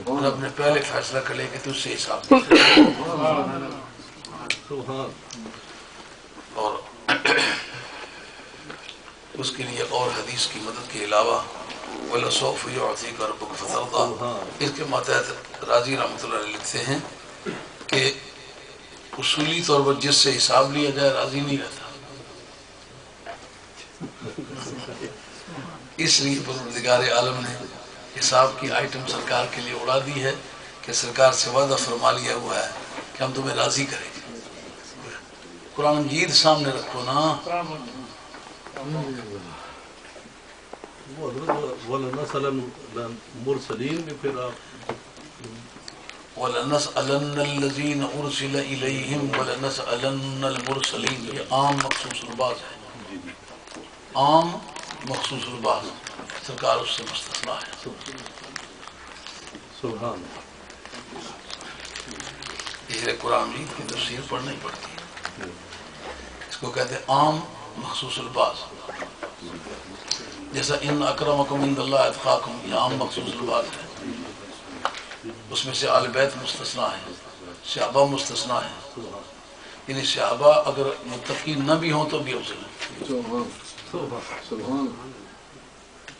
رب نے پہلے فیصلہ کر لیا کہ تجھ سے حساب اور اس کے لیے اور حدیث کی مدد کے علاوہ وَلَسَوْفَ يُعْطِيكَ رَبُّكَ فَتَرْضَىٰ، اس کے ماتحت راضی رحمۃ اللہ علیہ لکھتے ہیں کہ اصولی طور پر جس سے حساب لیا جائے راضی نہیں رہتا، اس لیے پروردگار عالم نے حساب کی آئٹم سرکار کے لیے اڑا دی ہے کہ سرکار سے وعدہ فرما لیا ہوا ہے کہ ہم تمہیں راضی کریں گے۔ قرآن مجید سامنے رکھو نا، وَلَنَسْأَلَنَّ الْمُرْسَلِينَ میں پھر آپ وَلَنَسْأَلَنَّ الَّذِينَ أُرْسِلَ إِلَيْهِمْ وَلَنَسْأَلَنَّ الْمُرْسَلِينَ، یہ عام مخصوص الباز ہے، عام مخصوص الباز، سرکار اس سے مستثنا ہے۔ سبحان یہ قرآن مجید کی تفسیر پڑھنا ہی پڑتی ہے، اس کو کہتے ہیں عام مخصوص الباز، جیسا ان اکرمکم عند اللہ اتقاکم، یہ عام مخصوص الباز ہے، اس میں سے آل بیت مستثنا ہے، صحابہ مستثنا ہے، یعنی صحابہ اگر متقی نہ بھی ہوں تو بھی افضل ہیں،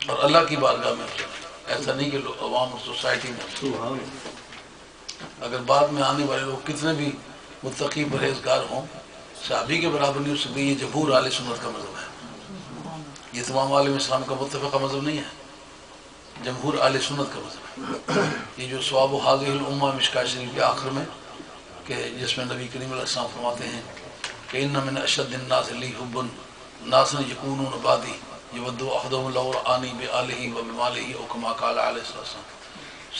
اور اللہ کی بارگاہ میں افضل ہیں، ایسا نہیں کہ عوام اور سوسائٹی میں افضل ہیں۔ اگر بعد میں آنے والے لوگ کتنے بھی متقی پرہیزگار ہوں، صحابی کے برابر نہیں ہو سکتے، یہ جمہور اہل سنت کا مذہب ہے، یہ تمام عالم اسلام کا متفقہ مذہب نہیں ہے، جمہور اہل سنت کا مذہب ہے۔ یہ جو ثواب حاضر الامہ مشکاۃ شریف کے آخر میں کہ جس میں نبی کریم علیہ السلام فرماتے ہیں کہ ان من اشد الناس لی حبا ناس یکونون بعدی یود احدهم لو رآنی بآلہ و بمالہ او کما قال علیہ السلام،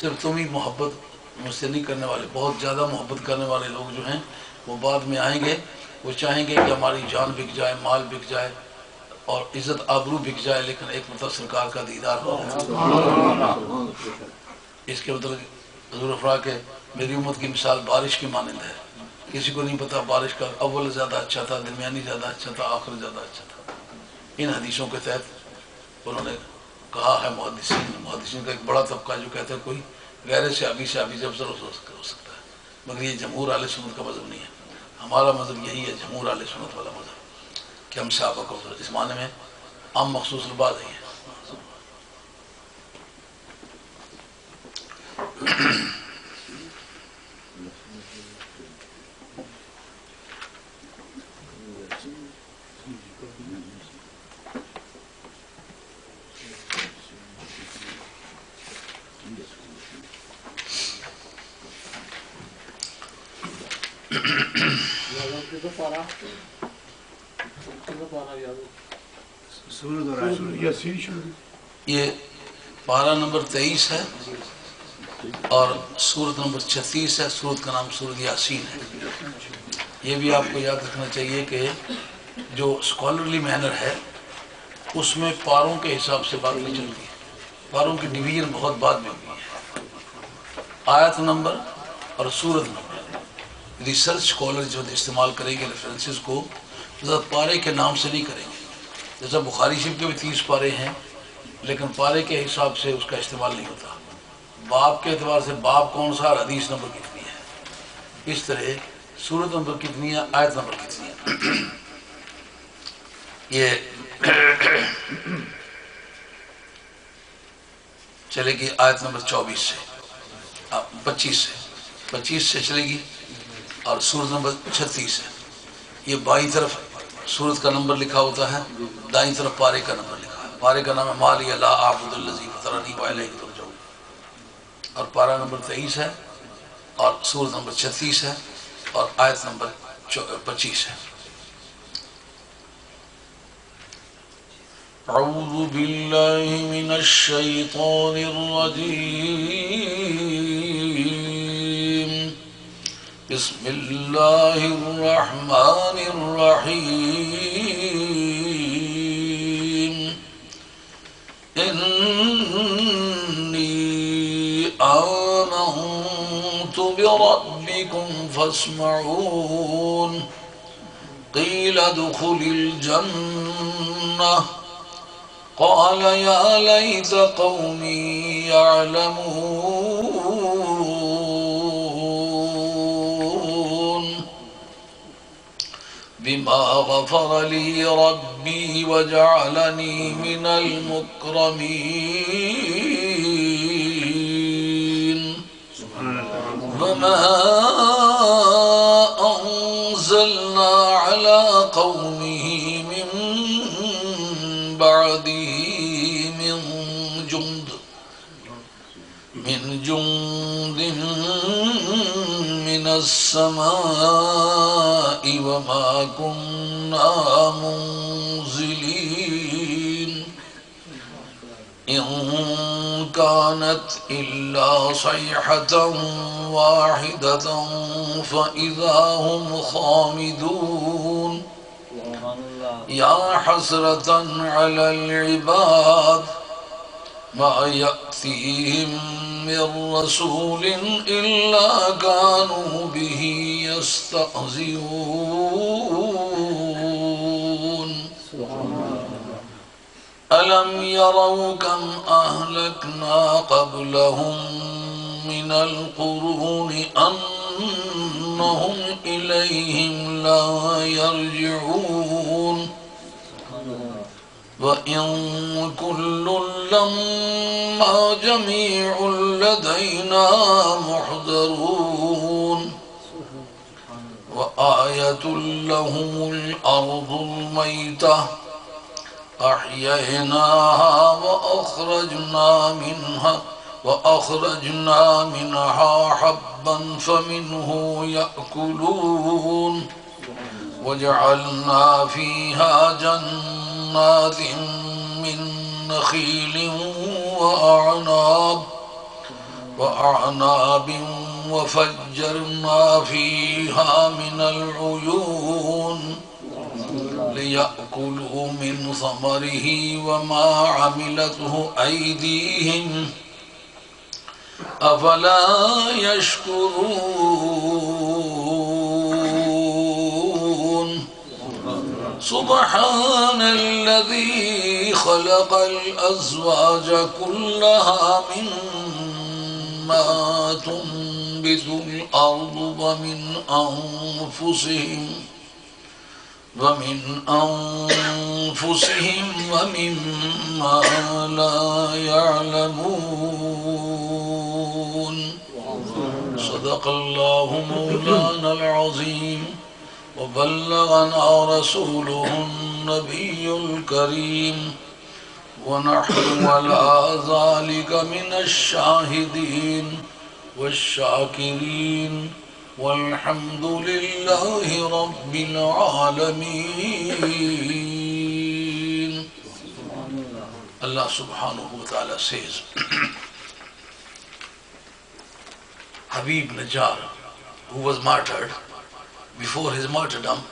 صرف تم ہی محبت مجھ سے نہیں کرنے والے، بہت زیادہ محبت کرنے والے لوگ جو ہیں وہ بعد میں آئیں گے، وہ چاہیں گے کہ ہماری جان بک جائے، مال بک جائے اور عزت آبرو بک جائے، لیکن ایک مطلب سرکار کا دیدار ہو جائے۔ اس کے مطلب حضور فرما کہ میری امت کی مثال بارش کی مانند ہے، کسی کو نہیں پتا بارش کا اول زیادہ اچھا تھا، درمیانی زیادہ اچھا تھا، آخر زیادہ اچھا تھا۔ ان حدیثوں کے تحت انہوں نے کہا ہے محدثین کا ایک بڑا طبقہ جو کہتا ہے کوئی غیر صحابی سے افضل ہو سکتا ہے، مگر یہ جمہور اہل سنت کا مذہب نہیں ہے۔ ہمارا مذہب یہی ہے، جمہور اہل سنت والا مذہب، کہ ہم صحابہ کو اس معنی میں عام مخصوص الباز ہی ہیں۔ یہ پارہ نمبر 23 ہے اور سورت نمبر 36 ہے، سورت کا نام سورت یاسین ہے۔ یہ بھی آپ کو یاد رکھنا چاہیے کہ جو اسکالرلی مینر ہے اس میں پاروں کے حساب سے بات نہیں چلتی ہے، پاروں کی ڈویژن بہت بعد میں ہوئی ہے، آیت نمبر اور سورت نمبر۔ ریسرچ اسکالر جو استعمال کریں گے ریفرنسز کو پارے کے نام سے نہیں کریں گے، جیسا بخاری شریف کے بھی 30 پارے ہیں لیکن پارے کے حساب سے اس کا استعمال نہیں ہوتا، باب کے اعتبار سے باب کون سا اور حدیث نمبر کتنی ہے، اس طرح سورت نمبر کتنی ہے، آیت نمبر کتنی ہے۔ یہ چلے گی آیت نمبر 24 سے 25 سے چلے گی، اور سورت نمبر 36 ہے۔ یہ بائیں طرف سورت کا نمبر لکھا ہوتا ہے، دائیں طرف پارے کا نمبر لکھا ہے، پارے کا نام ہے مالی لا اعبد الذی فطرنی والیہ ترجعون، اور پارہ نمبر 23 ہے اور سورت نمبر 36 ہے اور آیت نمبر 25 ہے۔ اعوذ باللہ من الشیطان الرجیم، بسم اللہ الرحمن الرحیم، انی آمنت بربکم فاسمعون، قیل ادخل الجنہ قال یا لیت قومی یعلمون، بما غفر لي ربي وجعلني من المكرمين وما أنزلنا على قومه من بعده من جند من السماء وما كنا منزلين إن كانت إلا صيحة واحدة فإذا هم خامدون يا حسرة على العباد ما يأتيهم من رسول إلا كانوا به يستهزئون ألم يروا كم أهلكنا قبلهم من القرون أنهم إليهم لا يرجعون وإن كل لما جميع لدينا محضرون وآية لهم الأرض الميتة أحييناها وأخرجنا منها حبا فمنه يأكلون وجعلنا فيها جنات من نخيل وأعناب وفجرنا فيها من العيون ليأكلوا من ثمره وما عملته أيديهم أفلا يشكرون سبحان الذي خلق الأزواج كلها مما تنبت الأرض ومن أنفسهم ومما لا يعلمون صدق الله مولانا العظيم وبلغنا رسوله النبي الكريم ونحن على ذلك من الشاهدين والشاكرين والحمد لله رب العالمين. Allah subhanahu wa ta'ala says, Habib Najjar, who was martyred, before his martyrdom,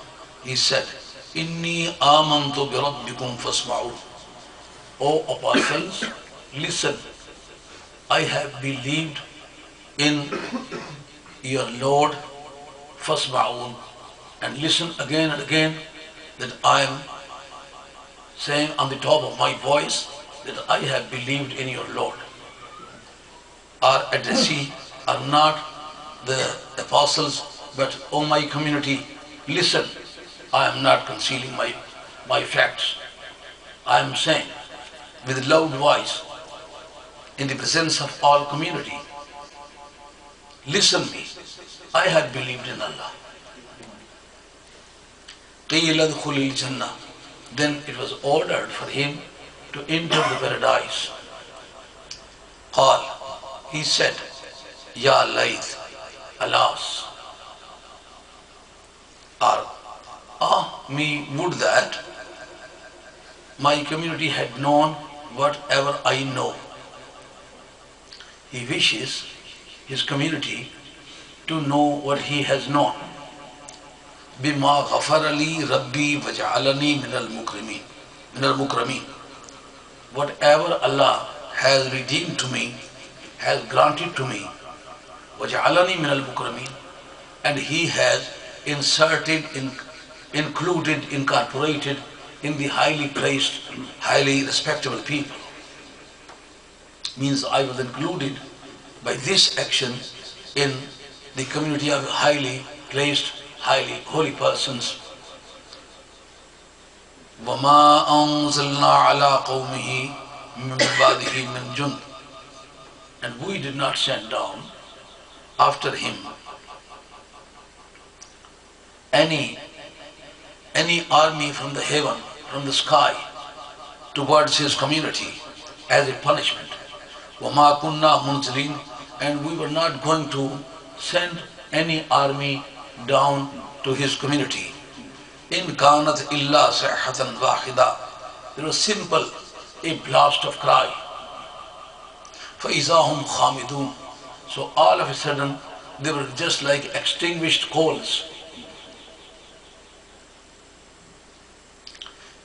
he said, Inni amantu bi rabbikum fasma'u. O apostles, listen, I have believed in your Lord, fasma'un, and listen again and again that I am saying on the top of my voice that I have believed in your Lord. Our addressee are not the apostles, but O my community, listen, I am not concealing my facts. I am saying with loud voice in the presence of all community, listen me, I had believed in Allah. قِيلَ ادْخُلِ الْجَنَّةِ. Then it was ordered for him to enter the paradise. قال, he said, Ya layth, alas, or me would that my community had known whatever I know. He wishes his community to know what he has known. بِمَا غَفَرَ لِي رَبِّي وَجَعَلَنِي مِنَ الْمُكْرَمِينَ. Whatever Allah has redeemed to me, has granted to me, وَجَعَلَنِي مِنَ الْمُكْرَمِينَ, and he has inserted, included, incorporated in the highly placed, highly respectable people. Means I was included by this action in the community of highly placed, highly holy persons. وَمَا أَنزَلْنَا عَلَىٰ قَوْمِهِ مِن بَعْدِهِ مِن جُنْدٍ. And we did not send down after him any army from the heaven, from the sky, towards his community as a punishment. وَمَا كُنَّا مُنزِلِينَ. And we were not going to send any army down to his community. إِن كَانَتْ إِلَّا صَيْحَةً وَاحِدَةً. It was simple, a blast of cry. فَإِذَا هُمْ خَامِدُونَ. So all of a sudden they were just like extinguished coals.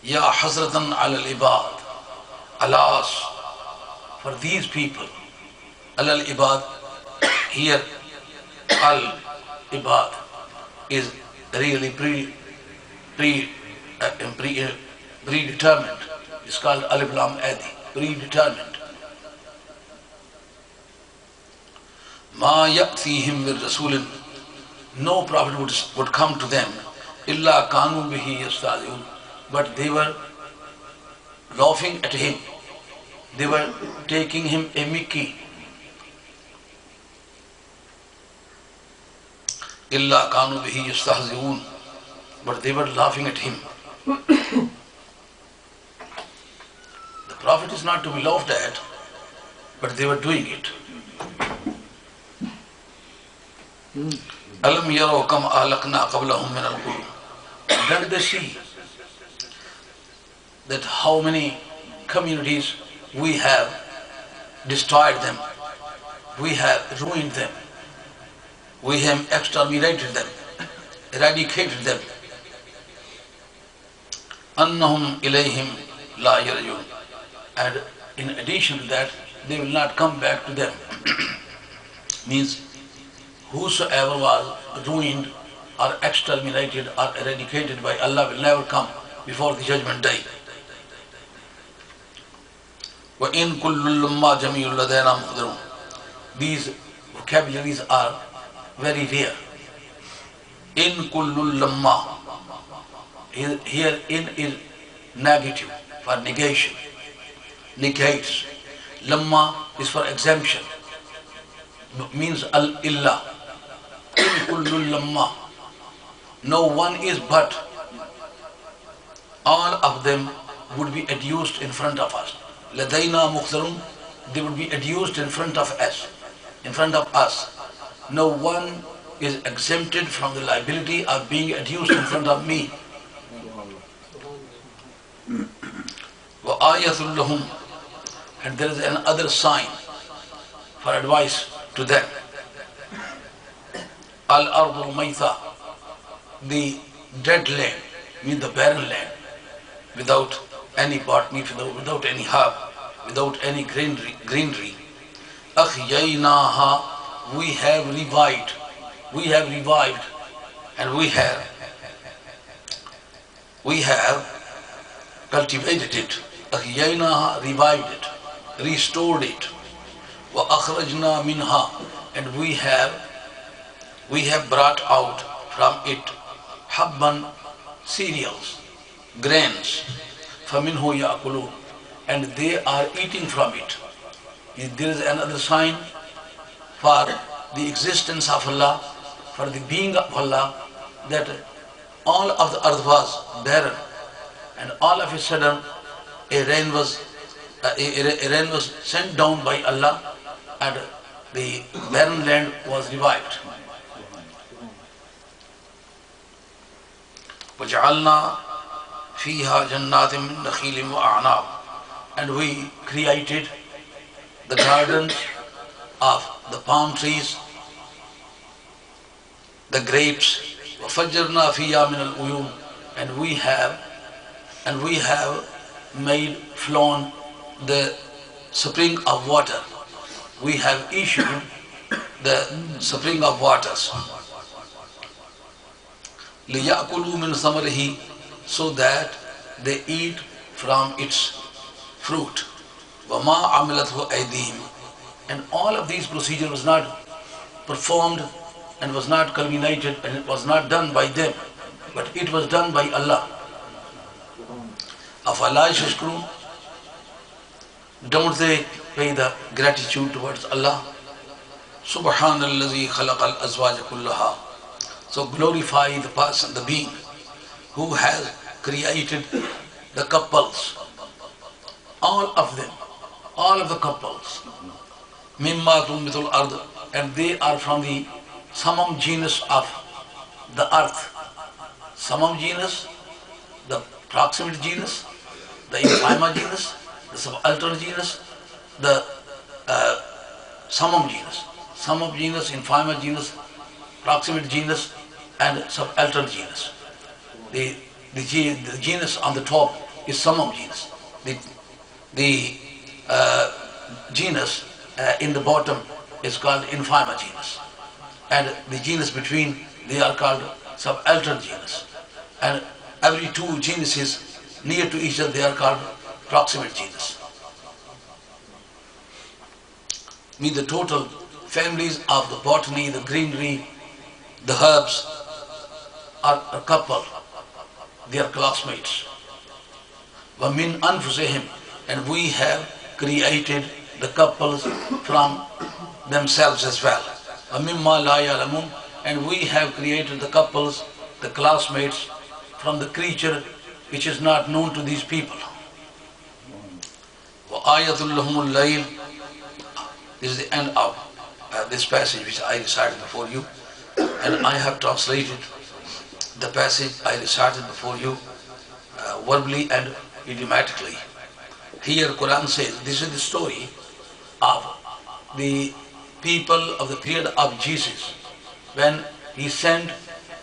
Ya hasratan ala al-ibad. Alas, for these people. Ala al-ibad, here al-ibad is really predetermined. It's called alif lam adi, predetermined. Ma ya'tihim min rasulin. No prophet would come to them. Illa kanu bihi yastahzi'un. But they were laughing at him. They were taking him a mickey. Illa kanu bihi yastahzi'un. But they were laughing at him. The prophet is not to be laughed at, but they were doing it. Alam yaraw kam ahlakna qablahum min al-qurun. Don't they see that how many communities we have destroyed them, we have ruined them, we have exterminated them, eradicated them. Annahum ilayhim la yarjun. And in addition to that, they will not come back to them. Means whosoever was ruined or exterminated or eradicated by Allah will never come before the judgment day. وَإِن كُلُّ لَمَّا جَمِيعٌ لَدَيْنَا مُحْضَرُونَ. These vocabularies are very rare. In kullu lamma. Here in is negative for negation, negates. Lamma is for exemption, means al-illa. In kullu lamma. No one is but. All of them would be adduced in front of us. Ladaina mukhtarun, they would be adduced in front of us. No one is exempted from the liability of being adduced in front of me. وَآيَةٌ لَهُمْ. And there is another sign for advice to them. Al-Ardul Maytha, the dead land, means the barren land, without any botany, without any herb, without any greenery. أَخْيَيْنَاهَا. We have revived, and we have cultivated it. أَخْيَيْنَاهَا, revived it, restored it. وَأَخْرَجْنَا مِنْهَا. And we have brought out from it habban, cereals, grains. فَمِنْهُ يَأْكُلُونَ. And they are eating from it. There is another sign for the existence of Allah, for the being of Allah, that all of the earth was barren, and all of a sudden a rain was sent down by Allah, and the barren land was revived. وَجَعَلْنَا فِيهَا جَنَّاتٍ مِّن نَخِيلٍ وَأَعْنَابٍ. And we created the gardens of the palm trees, the grapes. وَفَجَّرْنَا فِيهَا مِنَ الْعُيُونِ. And we have made flown the spring of water. We have issued the spring of waters. لِيَأْكُلُوا مِنْ ثَمَرِهِ. So that they eat from its fruit. وَمَا عَمِلَتْهُ أَيْدِيهِمْ. And all of these procedures was not performed and was not culminated, and it was not done by them, but it was done by Allah. أَفَلَا يَشْكُرُونَ? Don't they pay the gratitude towards Allah? Subhanalladzi khalaqal azwaja kullaha. So glorify the person, the being who has created the couples, all of them, all of the couples. Mimma tunbitul ard, and they are from the summum genus of the earth. Summum genus, the proximate genus, the infima genus, the subaltern genus, the summum genus. Summum genus, infima genus, proximate genus, and subaltern genus. The genus on the top is summum genus. The genus in the bottom is called infima genus. And the genus between, they are called subaltern genus. And every two genuses near to each other, they are called proximate genus. Mean the total families of the botany, the greenery, the herbs are a couple. They are classmates. وَمِنْ أَنفُسِهِمْ, and we have created the couples from themselves as well. وَمِمَّا لَا يَعْلَمُونَ, and we have created the couples, the classmates, from the creature which is not known to these people. وَآيَةٌ لَهُمُ اللَّيْلِ. This is the end of this passage which I recited before you, and I have translated the passage I recited before you verbally and idiomatically. Here Quran says, this is the story of the people of the period of Jesus, when he sent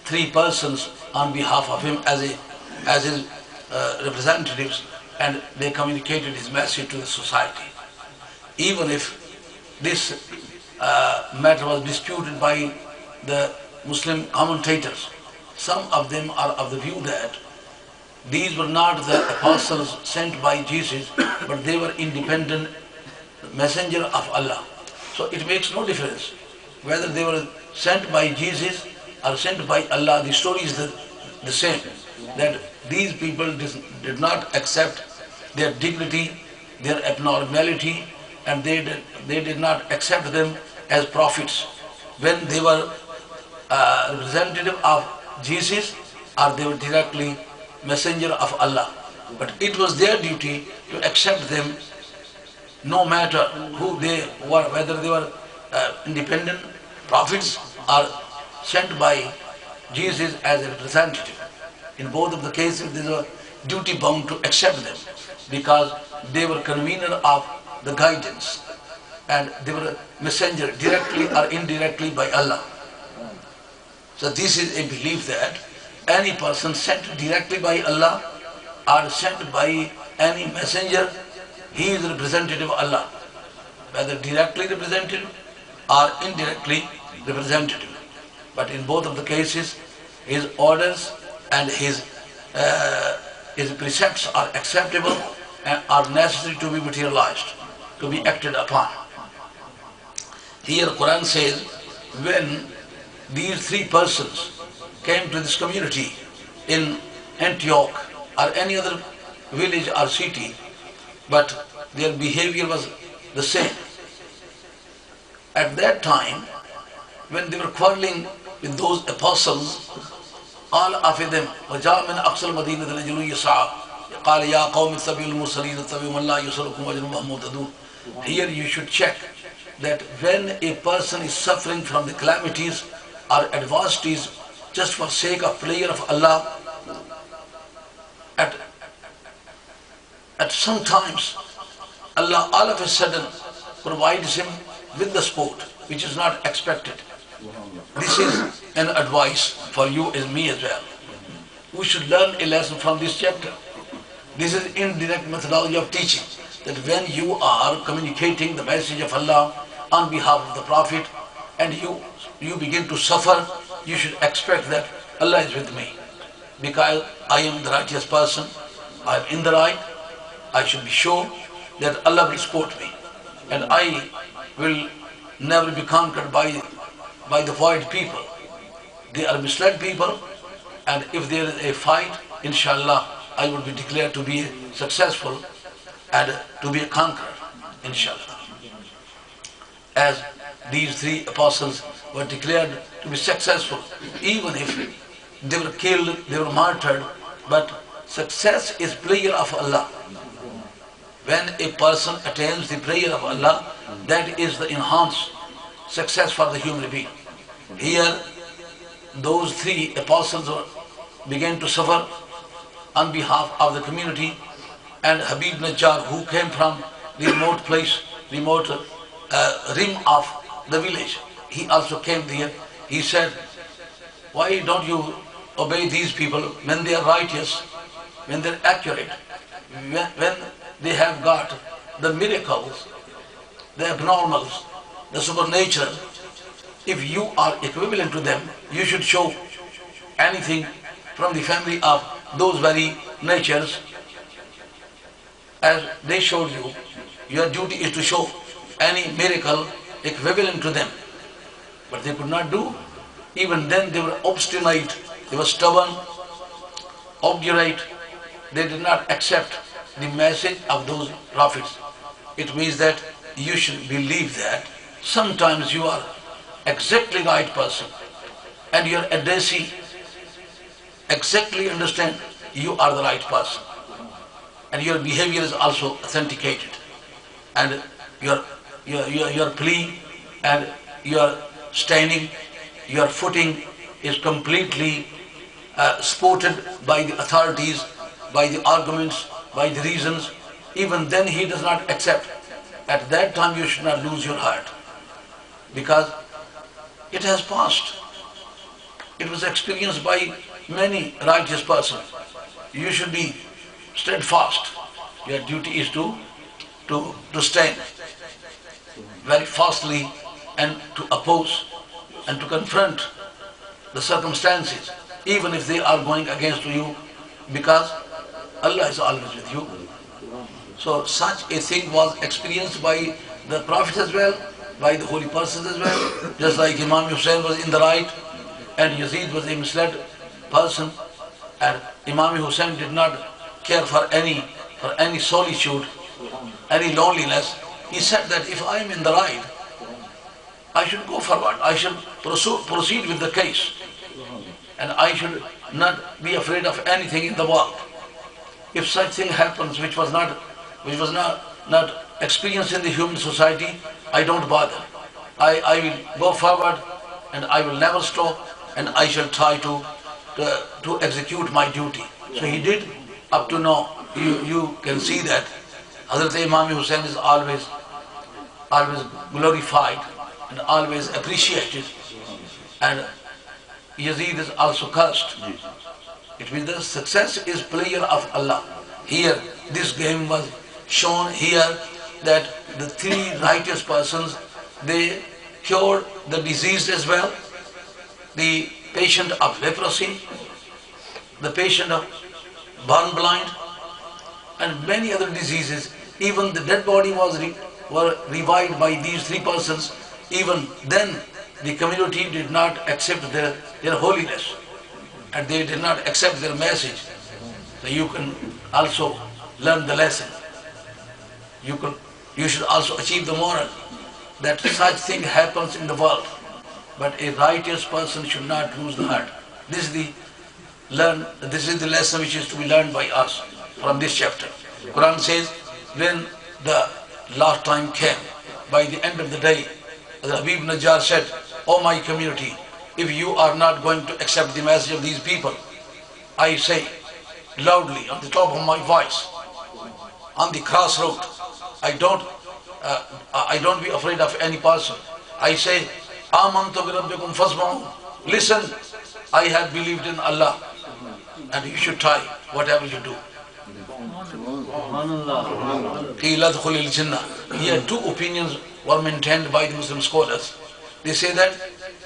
three persons on behalf of him as his representatives, and they communicated his message to the society. Even if this matter was disputed by the Muslim commentators, some of them are of the view that these were not the apostles sent by Jesus, but they were independent messenger of Allah. So it makes no difference whether they were sent by Jesus or sent by Allah. The story is the same, that these people did not accept their dignity, their abnormality, and they did not accept them as prophets when they were representative of Jesus, or they were directly messenger of Allah. But it was their duty to accept them no matter who they were, whether they were independent prophets or sent by Jesus as a representative. In both of the cases, they were duty bound to accept them because they were convener of the guidance, and they were a messenger directly or indirectly by Allah. So this is a belief that any person sent directly by Allah or sent by any messenger, he is representative of Allah, whether directly representative or indirectly representative. But in both of the cases, his orders and his precepts are acceptable and are necessary to be materialized, to be acted upon. Here Quran says, when these three persons came to this community in Antioch or any other village or city, but their behavior was the same. At that time, when they were quarreling with those apostles, all of them, وَجَاءَ مِنْ أَقْصَى الْمَدِينَةِ رَجُلٌ يَسْعَىٰ قَالَ يَا قَوْمِ اتَّبِعُوا الْمُرْسَلِينَ اتَّبِعُوا مَن لَّا يُرْسِلُكُمْ وَأَجْرُهُمْ مُهْتَدُونَ. Here you should check that when a person is suffering from the calamities or adversities just for sake of prayer of Allah, at some times Allah all of a sudden provides him with the sport which is not expected. This is an advice for you and me as well. We should learn a lesson from this chapter. This is indirect methodology of teaching, that when you are communicating the message of Allah on behalf of the Prophet and you begin to suffer, you should expect that Allah is with me. Because I am the righteous person, I am in the right, I should be sure that Allah will support me. And I will never be conquered by the void people. They are misled people, and if there is a fight, inshallah, I would be declared to be successful and to be a conqueror, inshallah. As these three apostles were declared to be successful, even if they were killed, they were martyred, but success is prayer of Allah. When a person attains the prayer of Allah, that is the enhanced success for the human being. Here, those three apostles began to suffer on behalf of the community, and Habib Najjar, who came from the remote place, remote rim of the village, he also came there. He said, why don't you obey these people when they are righteous, when they are accurate, when they have got the miracles, the abnormals, the supernatural? If you are equivalent to them, you should show anything from the family of those very natures as they showed you. Your duty is to show any miracle equivalent to them. But they could not do. Even then they were obstinate, they were stubborn, obdurate. They did not accept the message of those prophets. It means that you should believe that sometimes you are exactly right person and your addressee exactly understand you are the right person, and your behavior is also authenticated, and your plea and your standing, your footing is completely supported by the authorities, by the arguments, by the reasons. Even then he does not accept. At that time you should not lose your heart, because it has passed. It was experienced by many righteous persons. You should be steadfast. Your duty is to stand very fastly and to oppose and to confront the circumstances, even if they are going against you, because Allah is always with you. So such a thing was experienced by the prophets as well, by the holy persons as well. Just like Imam Hussain was in the right and Yazid was a misled person, and Imam Hussain did not care for any solitude, any loneliness. He said that if I am in the right, I should go forward, I should proceed with the case, and I should not be afraid of anything in the world. If such thing happens which was not experienced in the human society, I don't bother. I will go forward and I will never stop, and I shall try to execute my duty. So he did up to now. You can see that Hazrat Imam Hussain is always glorified and always appreciated, and Yazid is also cursed. It means the success is prayer of Allah. Here, this game was shown here that the three righteous persons, they cured the diseased as well, the patient of leprosy, the patient of born blind, and many other diseases. Even the dead body were revived by these three persons. Even then, the community did not accept their holiness, and they did not accept their message. So you can also learn the lesson. You should also achieve the moral that such thing happens in the world, but a righteous person should not lose the heart. This is the lesson which is to be learned by us from this chapter. Quran says, when the last time came, by the end of the day, the Habib Najjar said, "Oh my community, if you are not going to accept the message of these people, I say loudly on the top of my voice, on the crossroad, I don't be afraid of any person. I say, Amantu bi rabbikum fasma'u. Listen, I have believed in Allah, and you should try whatever you do." Here two opinions were maintained by the Muslim scholars. They say that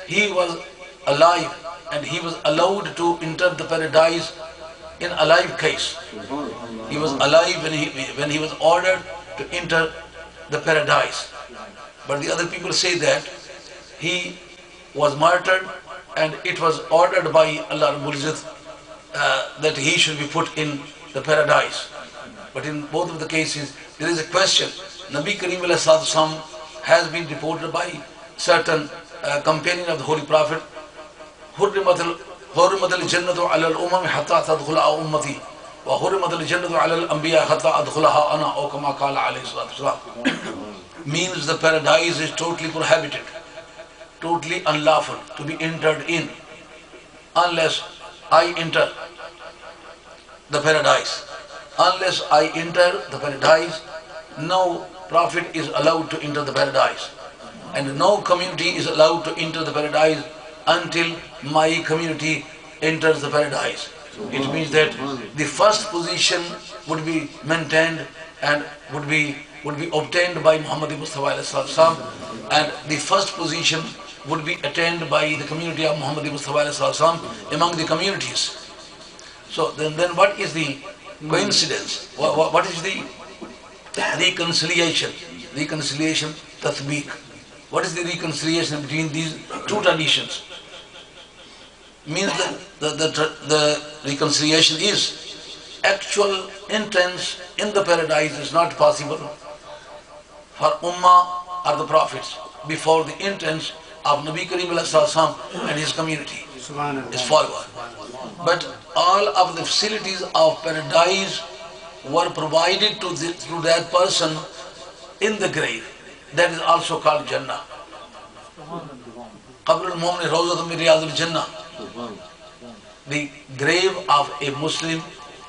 he was alive and he was allowed to enter the paradise in a live case. He was alive when he was ordered to enter the paradise. But the other people say that he was martyred and it was ordered by Allah Rabbul Izzat that he should be put in the paradise. But in both of the cases, there is a question. Nabi Kareem alayhi salam has been reported by certain companion of the Holy Prophet, حرمت الجنة على الأمم حتى تدخلها أمتي وحرمت الجنة على الأنبياء حتى أدخلها أنا أو كما قال عليه الصلاة والسلام. Means the paradise is totally prohibited, totally unlawful to be entered in unless I enter the paradise. Unless I enter the paradise, no prophet is allowed to enter the paradise, and no community is allowed to enter the paradise until my community enters the paradise. It means that the first position would be maintained and would be obtained by Muhammad Mustafa alayhi salam, and the first position would be attained by the community of Muhammad Mustafa alayhi salam among the communities. So then what is the coincidence? What is the reconciliation? Reconciliation, tathbiq. What is the reconciliation between these two traditions? Means that the reconciliation is actual entrance in the paradise is not possible for Ummah or the Prophets before the entrance of Nabi Kareem alayhi salam and his community is followed. But all of the facilities of paradise were provided to that person in the grave. That is also called Jannah. Qabr al-Mu'min Rawzatun min Riyad al-Jannah. The grave of a Muslim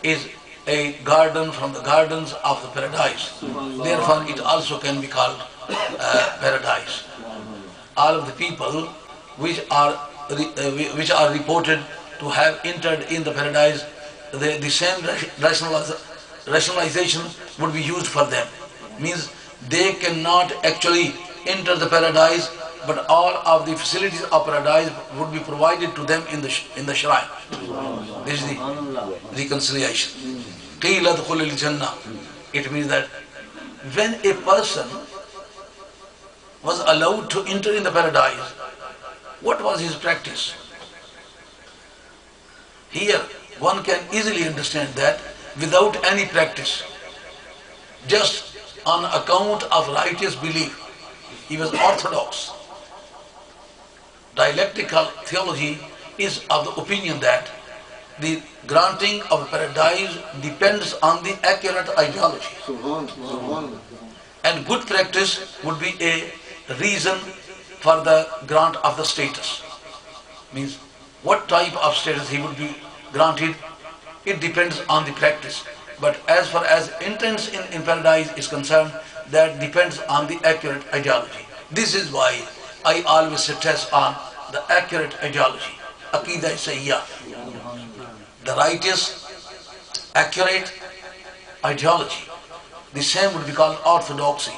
is a garden from the gardens of the paradise. Therefore, it also can be called paradise. All of the people which are reported to have entered in the paradise, the same rationalization would be used for them. Means they cannot actually enter the paradise, but all of the facilities of paradise would be provided to them in the shrine. This is the reconciliation. قِيلَ ادْخُلِ الْجَنَّةِ. It means that when a person was allowed to enter in the paradise, what was his practice? Here one can easily understand that without any practice, just on account of righteous belief, he was orthodox. Dialectical theology is of the opinion that the granting of paradise depends on the accurate ideology. And good practice would be a reason for the grant of the status. Means what type of status he would be granted, it depends on the practice. But as far as entrance in paradise is concerned, that depends on the accurate ideology. This is why I always stress on the accurate ideology. Aqidah Sayyah. The righteous, accurate ideology. The same would be called orthodoxy.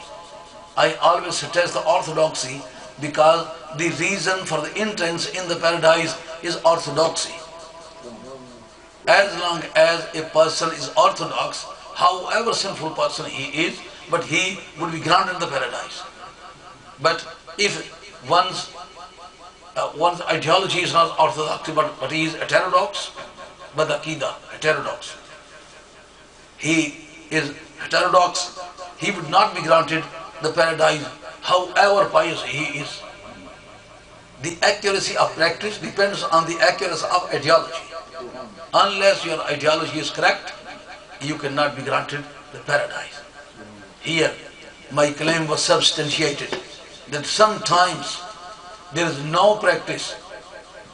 I always stress the orthodoxy because the reason for the entrance in the paradise is orthodoxy. As long as a person is orthodox, however sinful person he is, but he would be granted the paradise. But if one's ideology is not orthodox, but he is heterodox, but Aqidah, heterodox. He is heterodox, he would not be granted the paradise, however pious he is. The accuracy of practice depends on the accuracy of ideology. Unless your ideology is correct, you cannot be granted the paradise. Here, my claim was substantiated that sometimes there is no practice,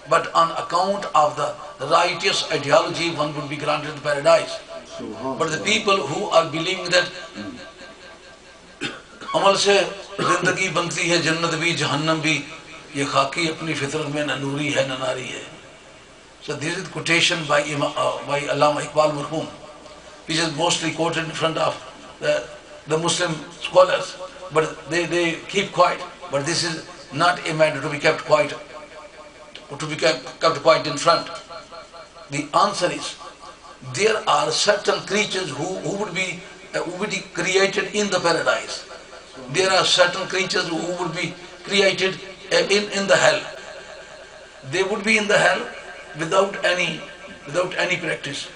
but on account of the righteous ideology, one would be granted the paradise. But the people who are believing that عمل سے زندگی بنتی ہے جنت بھی جہنم بھی یہ خاکی اپنی فطرت میں نہ نوری ہے نہ ناری ہے. So this is quotation by Allama Iqbal Marhum, which is mostly quoted in front of the Muslim scholars, but they keep quiet. But this is not a matter to be kept quiet, in front. The answer is, there are certain creatures who would be created in the paradise. There are certain creatures who would be created in the hell. They would be in the hell without any practice.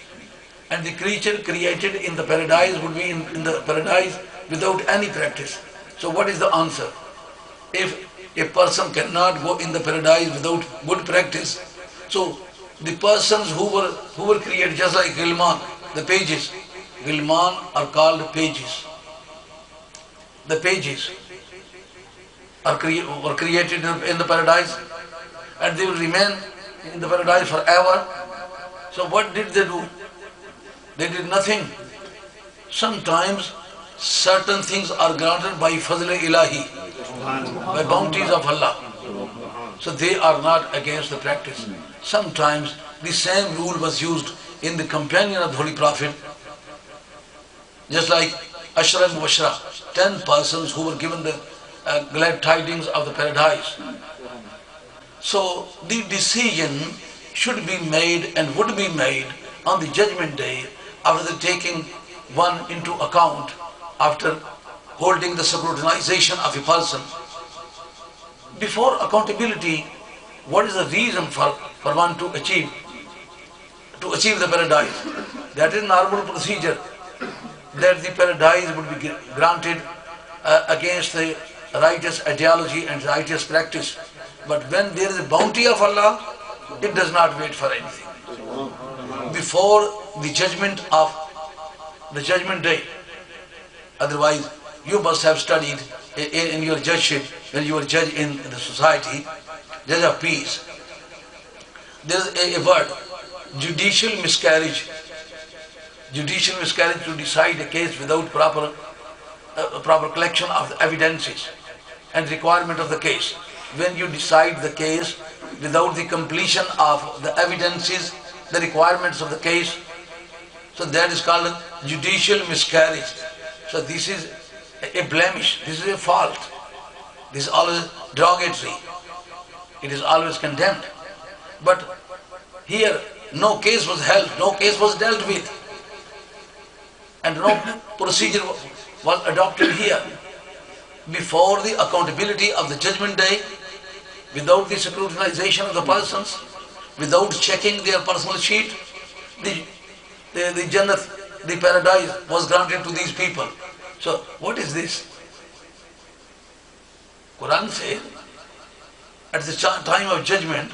And the creature created in the paradise would be in the paradise without any practice. So what is the answer? If a person cannot go in the paradise without good practice, so the persons who were created, just like Gilman, the pages, Gilman are called pages. The pages were created in the paradise, and they will remain in the paradise forever. So what did they do? They did nothing. Sometimes certain things are granted by Fazl Ilahi, by bounties of Allah. So they are not against the practice. Sometimes the same rule was used in the companion of the Holy Prophet, just like Ashra Mubashra, 10 persons who were given the glad tidings of the paradise. So the decision should be made and would be made on the judgment day after taking one into account, after holding the scrutinization of a person. Before accountability, what is the reason for one to achieve the paradise? That is normal procedure, that the paradise would be granted against the righteous ideology and righteous practice. But when there is a bounty of Allah, it does not wait for anything. Before the judgment day, otherwise you must have studied in your judgeship, when you were judge in the society, judge of peace. There is a word, judicial miscarriage. Judicial miscarriage, to decide a case without proper collection of the evidences and requirement of the case. When you decide the case without the completion of the evidences, the requirements of the case, so that is called judicial miscarriage. So this is a blemish, this is a fault, this is always derogatory, it is always condemned. But here no case was held, no case was dealt with, and no procedure was adopted here. Before the accountability of the judgment day, without the scrutinization of the persons, without checking their personal sheet, the Jannat, the paradise, was granted to these people. So what is this? Quran says, at the time of judgment,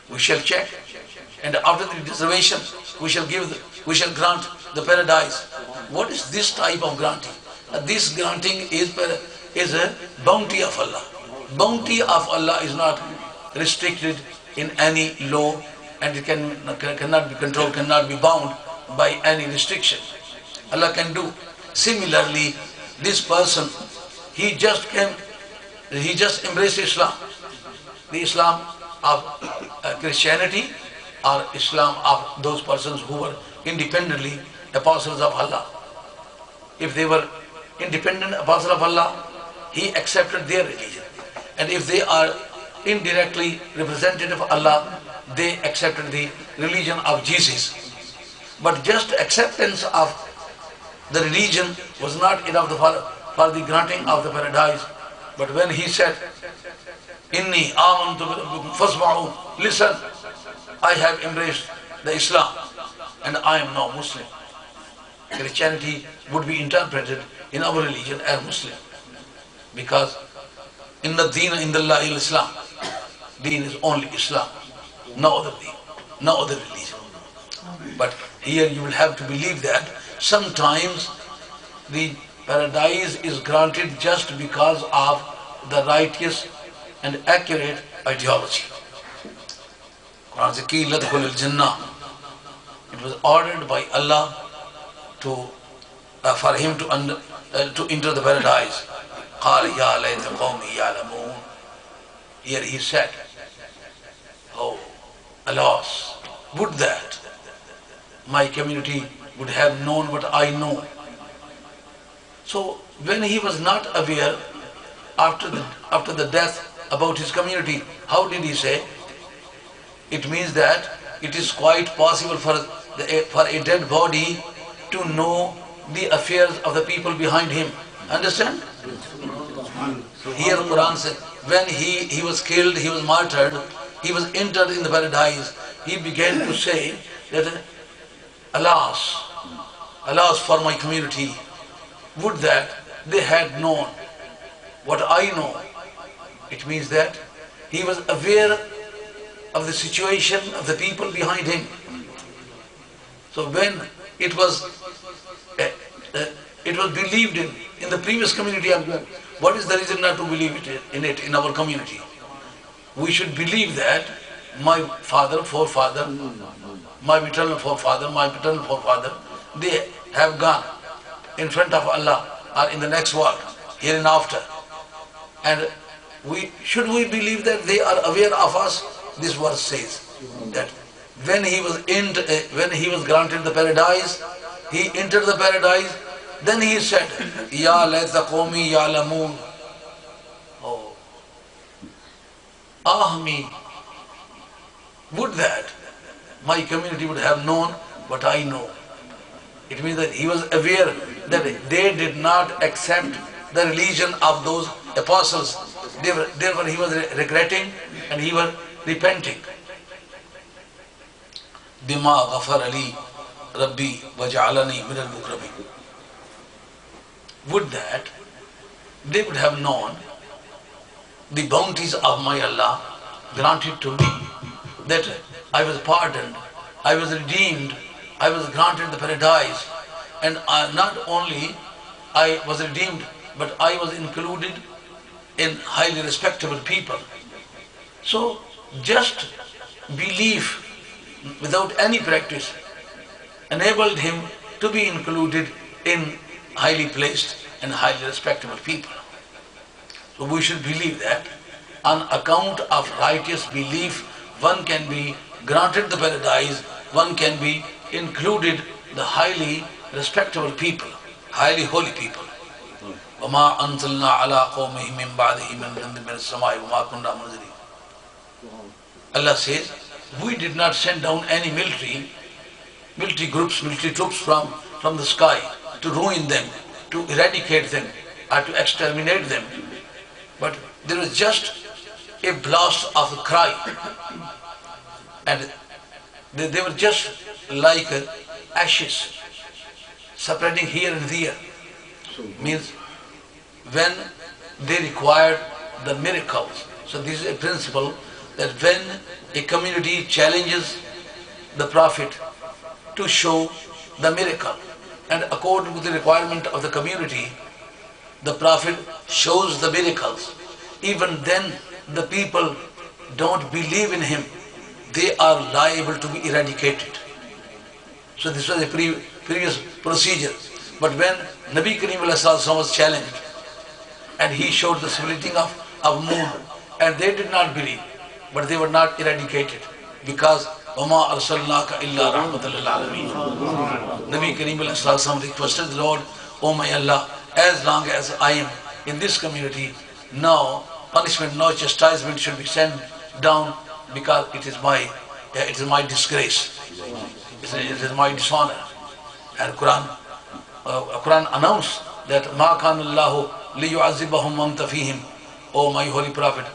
we shall check, and after the reservation, we shall grant the paradise. What is this type of granting? This granting is a bounty of Allah. Bounty of Allah is not restricted in any law, and it cannot be controlled, cannot be bound by any restriction. Allah can do. Similarly, this person, he just embraced Islam. The Islam of Christianity, or Islam of those persons who were independently apostles of Allah. If they were independent apostles of Allah, he accepted their religion. And if they are indirectly representative of Allah, they accepted the religion of Jesus. But just acceptance of the religion was not enough for the granting of the paradise. But when he said, Inni amantu birabbikum fasma'u, listen, I have embraced the Islam and I am now Muslim. Christianity would be interpreted in our religion as Muslim, because inna deena indallahi al-Islam, deen is only Islam, no other deen, no other religion. But here you will have to believe that sometimes the paradise is granted just because of the righteous and accurate ideology. Quran says, "Ki ladkhul al-jannah." It was ordered by Allah for him to enter the paradise. قال يا ليت قومي يعلمون. Here he said, oh, alas, would that my community would have known what I know. So when he was not aware after the death about his community, how did he say? It means that it is quite possible for a dead body to know the affairs of the people behind him. Understand? Here Quran says, when he was killed, he was martyred, he was entered in the paradise, he began to say that Alas, alas for my community, would that they had known what I know. It means that he was aware of the situation of the people behind him. So when it was believed in the previous community as well, what is the reason not to believe it in our community? We should believe that my father, forefather, my maternal forefather, my paternal forefather, they have gone in front of Allah or in the next world, hereinafter. And should we believe that they are aware of us? This verse says that when he was granted the paradise, he entered the paradise. Then he said, "Ya layta qawmi ya'lamun." Oh, me, would that my community would have known what I know. It means that he was aware that they did not accept the religion of those apostles. Therefore he was regretting and he was repenting. Bima ghafara li Rabbi waj'alani min al-mukramin. Would that they would have known the bounties of my Allah granted to me, that I was pardoned, I was redeemed, I was granted the paradise, and not only I was redeemed, but I was included in highly respectable people. So just belief without any practice enabled him to be included in highly placed and highly respectable people. So we should believe that on account of righteous belief, one can be granted the paradise, one can be included the highly respectable people, highly holy people. وَمَا أَنزَلْنَا عَلَىٰ قَوْمِهِ مِن بَعْدِهِ مِن جُندٍ مِّنَ السَّمَاءِ وَمَا كُنَّا مُنزِلِينَ. Allah says, we did not send down any military groups, military troops from the sky to ruin them, to eradicate them, or to exterminate them. But there was just a blast of a cry, and they were just like ashes spreading here and there. Means when they required the miracles. So this is a principle that when a community challenges the Prophet to show the miracle, and according to the requirement of the community, the Prophet shows the miracles, even then the people don't believe in him, they are liable to be eradicated. So this was a previous procedure. But when Nabi Kareem was challenged and he showed the splitting of moon, and they did not believe, but they were not eradicated, because وَمَا أَرْسَلْنَاكَ إِلَّا رَحْمَةً لِلْعَالَمِينَ. Nabi Kareem requested the Lord, "Oh my Allah, as long as I am in this community, no punishment, no chastisement should be sent down, because it is my disgrace, it is my dishonor." And Quran announced that مَا كَانَ اللَّهُ لِيُعَذِّبَهُمْ وَأَنْتَ فِيهِمْ. Oh my holy Prophet,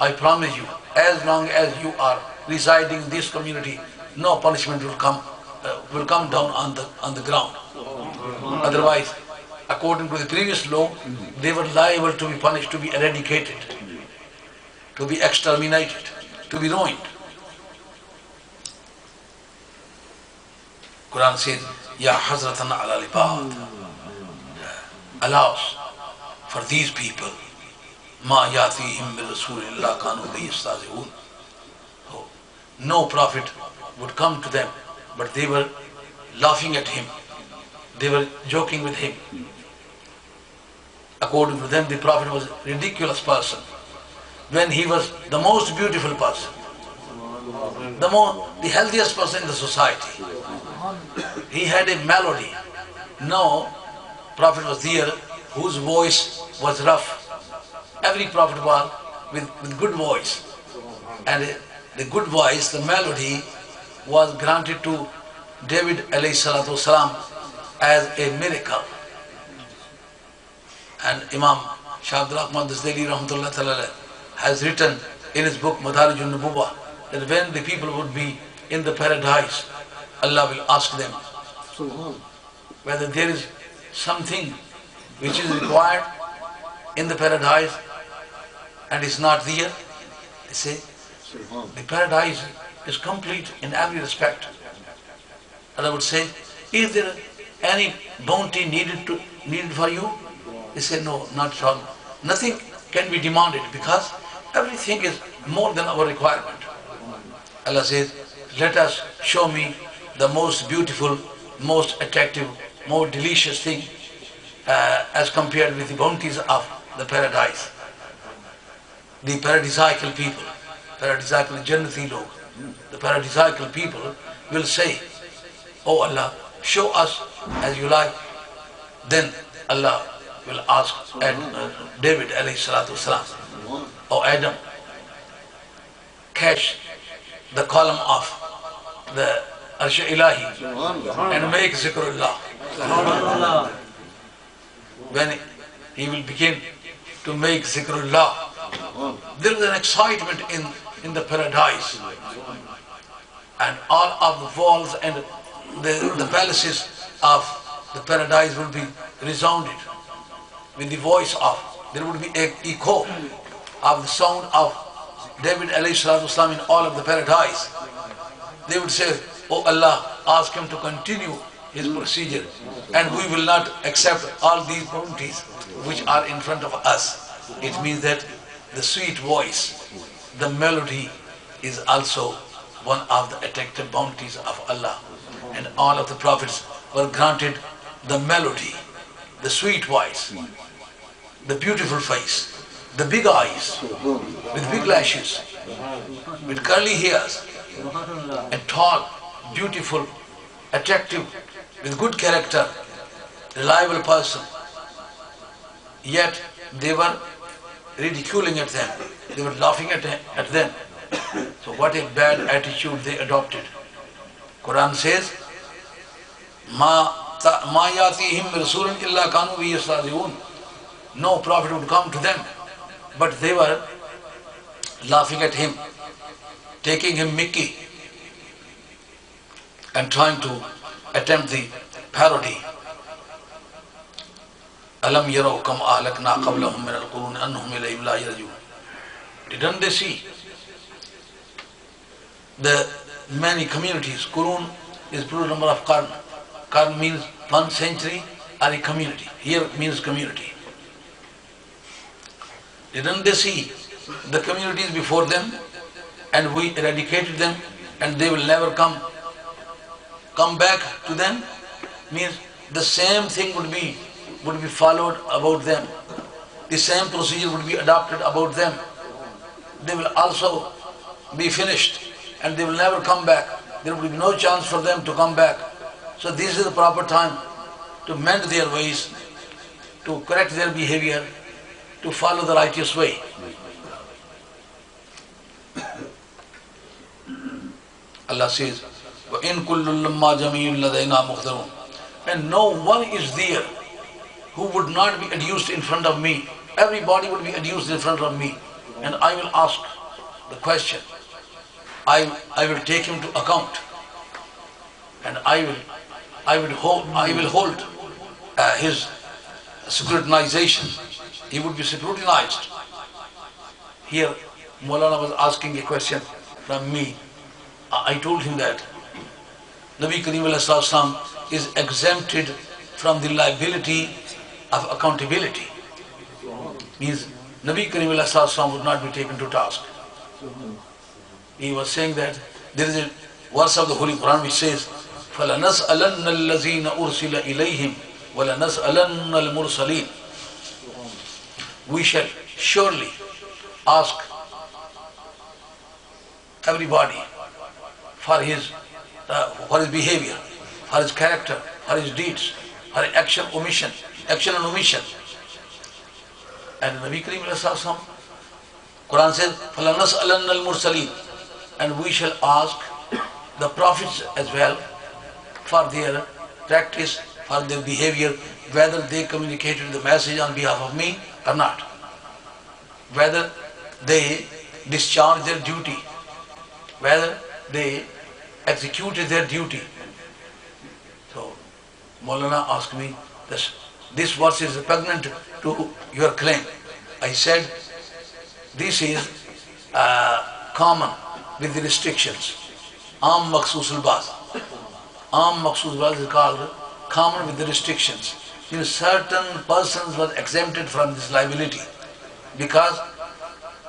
I promise you, as long as you are residing in this community, no punishment will come down on the ground. Otherwise, according to the previous law, they were liable to be punished, to be eradicated, to be exterminated, to be ruined. Quran says, Ya Hazratan ala libad. Alas, for these people, ma yatihim min rasulillah kanu bihi yastahzi'un. No prophet would come to them, but they were laughing at him, they were joking with him. According to them, the prophet was a ridiculous person, when he was the most beautiful person, the healthiest person in the society. He had a melody. No prophet was there whose voice was rough. Every prophet was with good voice. And the good voice, the melody, was granted to David alayhi salatu wasalam as a miracle. And Imam Shah Abdul Rahman Dasdeli rahmatullah ta'ala has written in his book Madarijun Nubuwah that when the people would be in the paradise, Allah will ask them, whether there is something which is required in the paradise and is not there. They say the paradise is complete in every respect. And I would say, is there any bounty needed for you? They say, no, not at all. Nothing can be demanded because everything is more than our requirement. Allah says, let us show me the most beautiful, most attractive, more delicious thing as compared with the bounties of the paradise. The paradisiacal people, paradisiacal Jannati log, the paradisiacal people will say, oh Allah, show us as you like. Then Allah will ask David alayhi salatu wasalam, oh Adam, catch the column of the Arsh Ilahi and make zikrullah. When he will begin to make zikrullah, there is an excitement in the paradise, and all of the walls and the palaces of the paradise will be resounded with the voice of, there would be an echo of the sound of David alayhi salatu wasalam in all of the paradise. They would say, oh Allah, ask him to continue his procedure, and we will not accept all these bounties which are in front of us. It means that the sweet voice, the melody is also one of the attractive bounties of Allah. And all of the prophets were granted the melody, the sweet voice, the beautiful face, the big eyes, with big lashes, with curly hairs, and tall, beautiful, attractive, with good character, reliable person. Yet they were ridiculing at them, they were laughing at them. So what a bad attitude they adopted. Quran says, مَا يَاتِيهِمْ رَسُولٌ إِلَّا كَانُوا بِهِ يَسْتَهْزِئُونَ. No prophet would come to them, but they were laughing at him, taking him mickey, and trying to attempt the parody. أَلَمْ يَرَوْا كَمْ أَهْلَكْنَا قَبْلَهُمْ مِنَ الْقُرُونِ أَنَّهُمْ إِلَيْهِمْ لَا يَرْجِعُونَ. Didn't they see the many communities? Qurun is plural number of qarn. Qarn means 1 century or a community. Here means community. Didn't they see the communities before them, and we eradicated them, and they will never come back to them? Means the same thing would be followed about them. The same procedure would be adopted about them. They will also be finished, and they will never come back. There will be no chance for them to come back. So this is the proper time to mend their ways, to correct their behavior, to follow the righteous way. Allah says, وَإِن كُلٌّ لَمَّا جَمِيعٌ لَدَيْنَا مُحْضَرُونَ. And no one is there who would not be adduced in front of me. Everybody would be adduced in front of me, and I will ask the question. I will take him to account, and I will hold his scrutinization. He would be scrutinized. Here, Maulana was asking a question from me. I told him that Nabi Kareem alayhi salam is exempted from the liability of accountability. Means Nabi Kareem alayhi salam would not be taken to task. He was saying that there is a verse of the Holy Quran which says, فَلَنَسْأَلَنَّ الَّذِينَ أُرْسِلَ إِلَيْهِمْ وَلَنَسْأَلَنَّ الْمُرْسَلِينَ. We shall surely ask everybody for his behavior, for his character, for his deeds, for action and omission. And Nabi Kareem alayhi salam, Quran says, فَلَنَسْأَلَنَّ الْمُرْسَلِينَ. And we shall ask the prophets as well for their practice, for their behavior, whether they communicated the message on behalf of me or not, whether they discharged their duty, whether they executed their duty. So Maulana asked me, this verse is repugnant to your claim. I said, this is common with the restrictions. Aam Maqsoos al-Baz. Aam Maqsoos al-Baz is called common with the restrictions. Certain persons were exempted from this liability because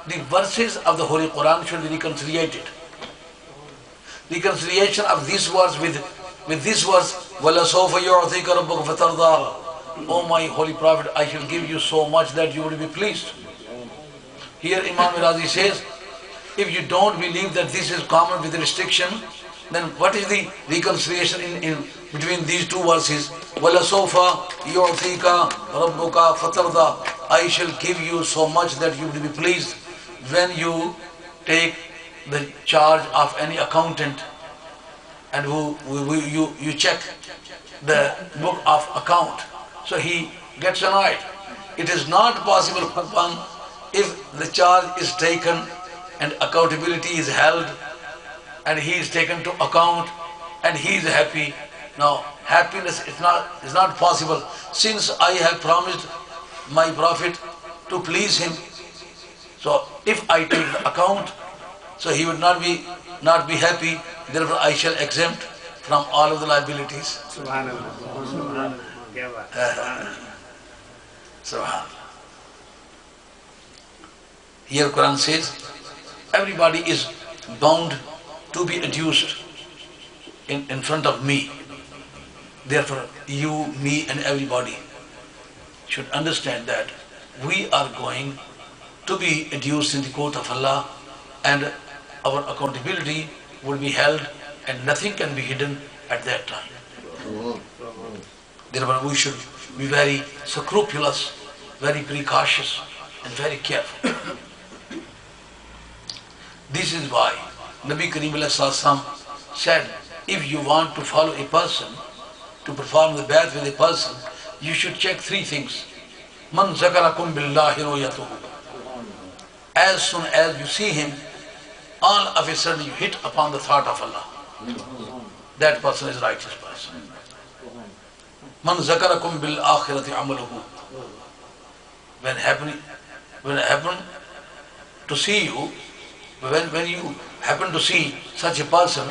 the verses of the Holy Quran should be reconciliated. Reconciliation of this verse with this verse, وَلَسَوْفَ يُعْطِيكَ رَبُّكَ فَتَرْضَى. Oh my Holy Prophet, I shall give you so much that you will be pleased. Here Imam Razi says, if you don't believe that this is common with restriction, then what is the reconciliation in between these two verses? وَلَسَوْفَ يُعْطِيكَ رَبُّكَ فَتَرْضَى. I shall give you so much that you will be pleased. When you take the charge of any accountant and you check the book of account, so he gets annoyed. It is not possible for one, if the charge is taken and accountability is held and he is taken to account and he is happy. Now happiness is not possible, since I have promised my Prophet to please him. So if I take the account, so he would not be happy. Therefore I shall exempt from all of the liabilities. Subhanallah. Subhanallah. Here Quran says, everybody is bound to be adduced in front of me. Therefore you, me and everybody should understand that we are going to be adduced in the court of Allah, and our accountability will be held and nothing can be hidden at that time. Therefore we should be very scrupulous, very precautious and very careful. This is why Nabi Kareem ﷺ said, if you want to follow a person, to perform the bath with a person, you should check three things. Man zakarakum billahi ru'yatuhu. As soon as you see him, all of a sudden you hit upon the thought of Allah. That person is a righteous person. Man zakarakum bil akhirati amaluhu. When happen to see you, when you happen to see such a person,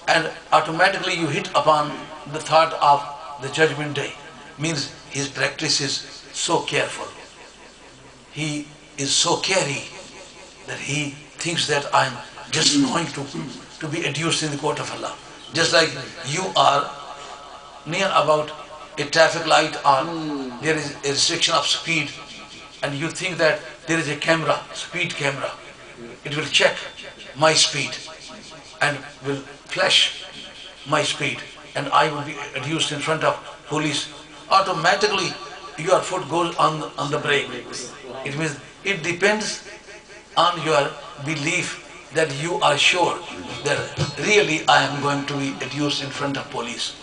and automatically you hit upon the thought of the judgment day, means his practice is so careful. He is so carey that he thinks that I am just going to be adduced in the court of Allah. Just like you are near about a traffic light, or there is a restriction of speed, and you think that there is a camera, speed camera. It will check my speed and will flash my speed, and I will be adduced in front of police. Automatically your foot goes on the brake. It means it depends on your belief that you are sure that really I am going to be adduced in front of police.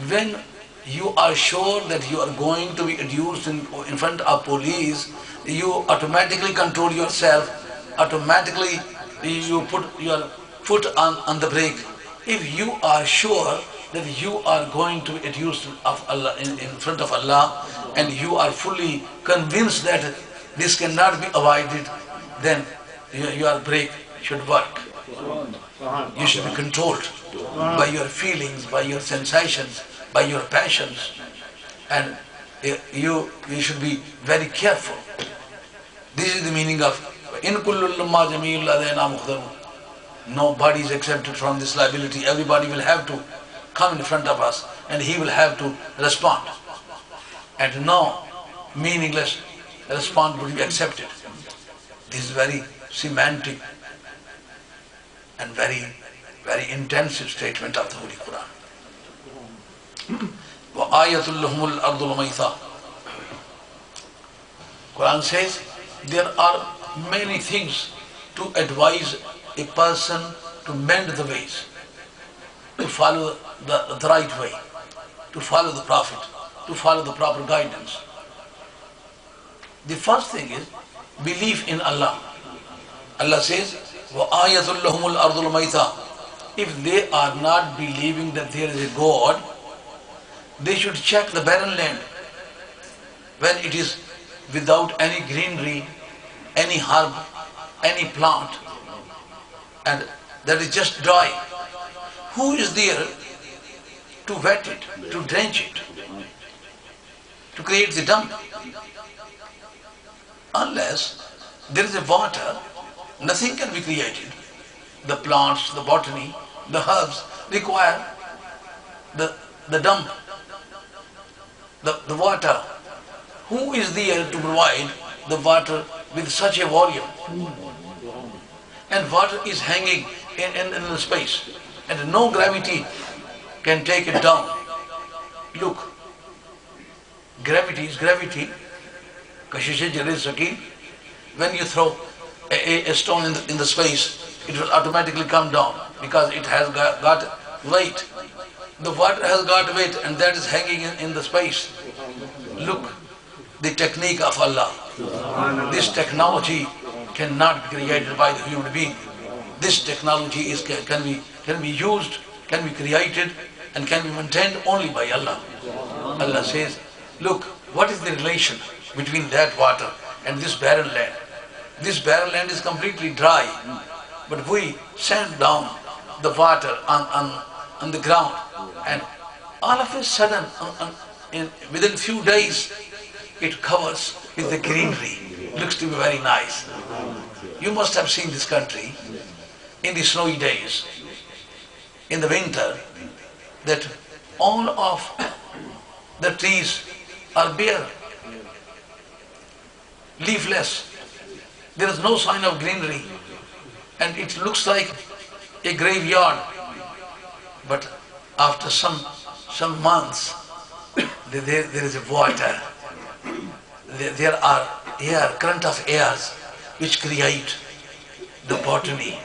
When you are sure that you are going to be adduced in front of police, you automatically control yourself, automatically you put your foot on the brake. If you are sure that you are going to be adduced of Allah in front of Allah, and you are fully convinced that this cannot be avoided, then your brake should work. You should be controlled by your feelings, by your sensations, by your passions, and you should be very careful. This is the meaning of in kullul lamma jameel ladayna mukhdarun. Nobody is exempted from this liability. Everybody will have to come in front of us, and he will have to respond. And no meaningless response will be accepted. This is very semantic and very, very intensive statement of the Holy Quran. وَآيَةٌ لَهُمُ الْأَرْضُ الْمَيْتَةُ. Quran says there are many things to advise a person to mend the ways, to follow the right way, to follow the Prophet, to follow the proper guidance. The first thing is belief in Allah. Allah says, وَآيَةٌ لَهُمُ الْأَرْضُ الْمَيْتَةُ. If they are not believing that there is a God, They should check the barren land when it is without any greenery, any herb, any plant, and that is just dry. Who is there to wet it, to drench it, to create the dump? Unless there is a water, nothing can be created. The plants, the botany, the herbs require the dump, the water. Who is there to provide the water with such a volume? And water is hanging in the space, and no gravity can take it down. Look, gravity is gravity. Kashishe Jalil Sakeen. When you throw a stone in the space, it will automatically come down because it has got weight. The water has got weight, and that is hanging in the space. Look, the technique of Allah. This technology cannot be created by the human being. This technology can be used, can be created, and can be maintained only by Allah. Allah says, look, what is the relation between that water and this barren land? This barren land is completely dry, but we send down the water on the ground, and all of a sudden, within few days, it covers with the greenery. Looks to be very nice. You must have seen this country in the snowy days, in the winter, that all of the trees are bare, leafless. There is no sign of greenery, and it looks like a graveyard. But after some months, there is a water. There are current of airs which create the botany,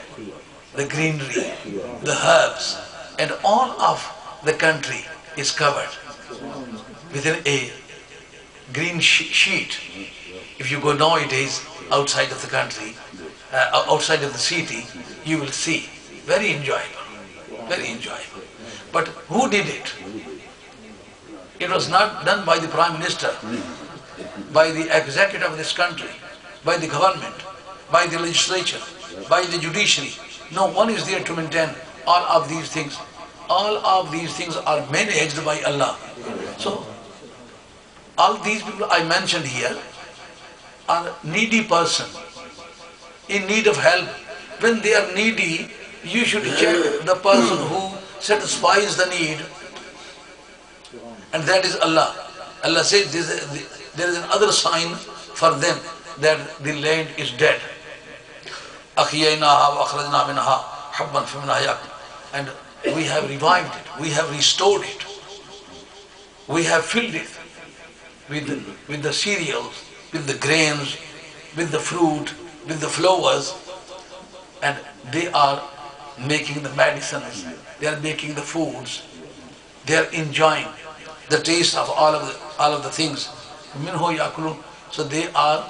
the greenery, the herbs, and all of the country is covered within a green sheet. If you go nowadays outside of the country, outside of the city, you will see. Very enjoyable, very enjoyable. But who did it? It was not done by the Prime Minister, by the executive of this country, by the government, by the legislature, by the judiciary. No one is there to maintain all of these things. All of these things are managed by Allah. So, all these people I mentioned here are needy person, in need of help. When they are needy, you should check the person who satisfies the need, and that is Allah. Allah says there is another sign for them that the land is dead. And we have revived it, we have restored it, we have filled it with the cereals, with the grains, with the fruit, with the flowers, and they are making the medicines, they are making the foods, they are enjoying the taste of all of the things. Minhu yakulun. So they are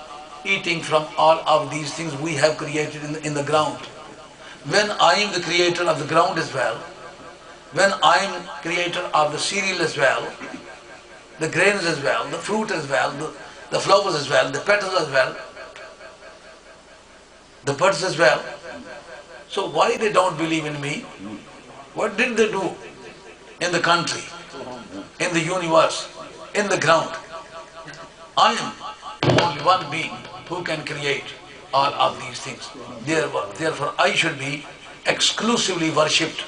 eating from all of these things we have created in the ground. When I am the creator of the ground as well, when I am creator of the cereal as well, the grains as well, the fruit as well, the flowers as well, the petals as well, the birds as well. So why they don't believe in me? What did they do in the country, in the universe, in the ground? I am only one being who can create all of these things. Therefore, I should be exclusively worshipped,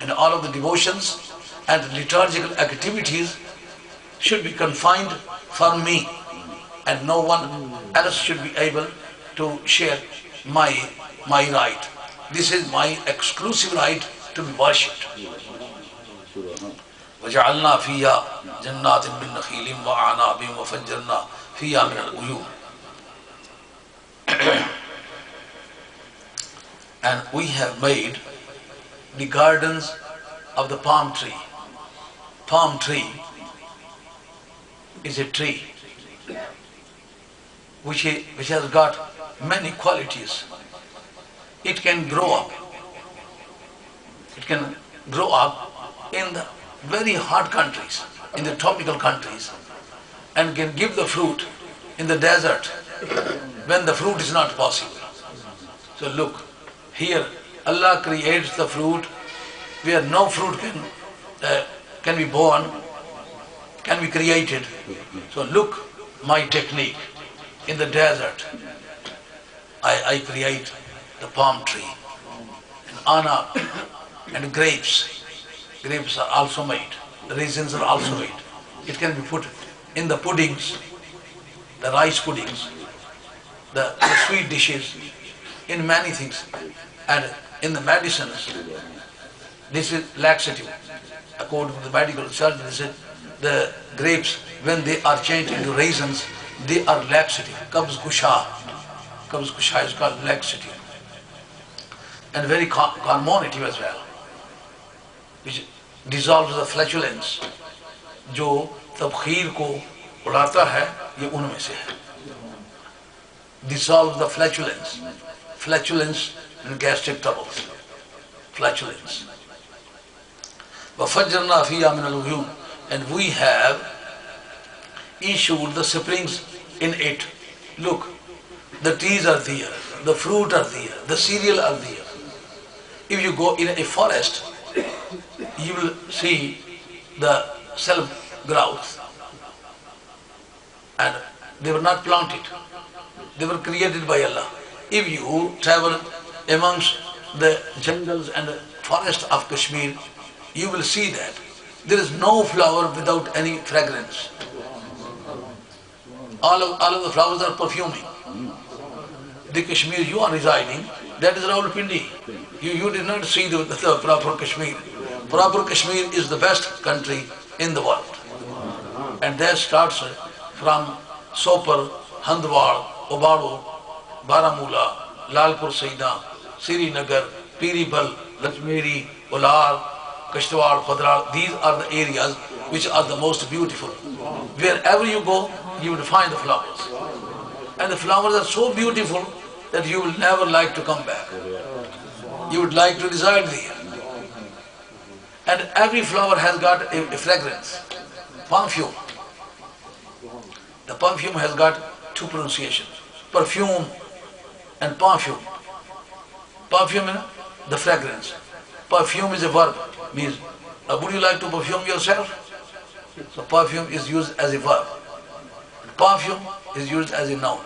and all of the devotions and liturgical activities should be confined for me, and no one else should be able to share my right. This is my exclusive right to be worshipped. وَجَعَلْنَا فِيهَا جَنَّاتٍ مِّن نَخِيلٍ وَأَعْنَابٍ وَفَجَّرْنَا فِيهَا مِنَ الْعُيُونِ. And we have made the gardens of the palm tree. Palm tree is a tree which has got many qualities. It can grow up. It can grow up in the very hot countries, in the tropical countries, and can give the fruit in the desert when the fruit is not possible. So look, here Allah creates the fruit where no fruit can be born, can be created. So look, my technique in the desert. I create the palm tree, and anab, and grapes. Grapes are also made. Raisins are also made. It can be put in the puddings, the rice puddings, the sweet dishes, in many things. And in the medicines, this is laxative. According to the medical research, they said the grapes, when they are changed into raisins, they are laxative. Kabz kusha. Kabz kusha is called laxative. And very carminative as well, which dissolves the flatulence. جو تبخیر کو اڑاتا ہے یہ ان میں سے ہے. Dissolves the flatulence. Flatulence and gastric troubles. Flatulence. وَفَجَّرْنَا فِيهَا مِنَ الْعُيُونِ, and we have issued the springs in it. Look, the trees are there, the fruit are there, the cereal are there. If you go in a forest, you will see the self-growth. And they were not planted. They were created by Allah. If you travel amongst the jungles and the forests of Kashmir, you will see that there is no flower without any fragrance. All of the flowers are perfuming. The Kashmir you are residing, that is Rawalpindi. You did not see the proper Kashmir. Proper Kashmir is the best country in the world. And that starts from Sopar, Handwar, Obado, Baramulla, Lalpur Saida, Srinagar, Piribal, Lajmeri, Ular, Kashtwar, Padrar. These are the areas which are the most beautiful. Wherever you go, you will find the flowers. And the flowers are so beautiful that you will never like to come back. You would like to reside there. And every flower has got a fragrance, perfume. The perfume has got two pronunciations, perfume and perfume. Perfume is the fragrance. Perfume is a verb, means would you like to perfume yourself? So perfume is used as a verb. Perfume is used as a noun.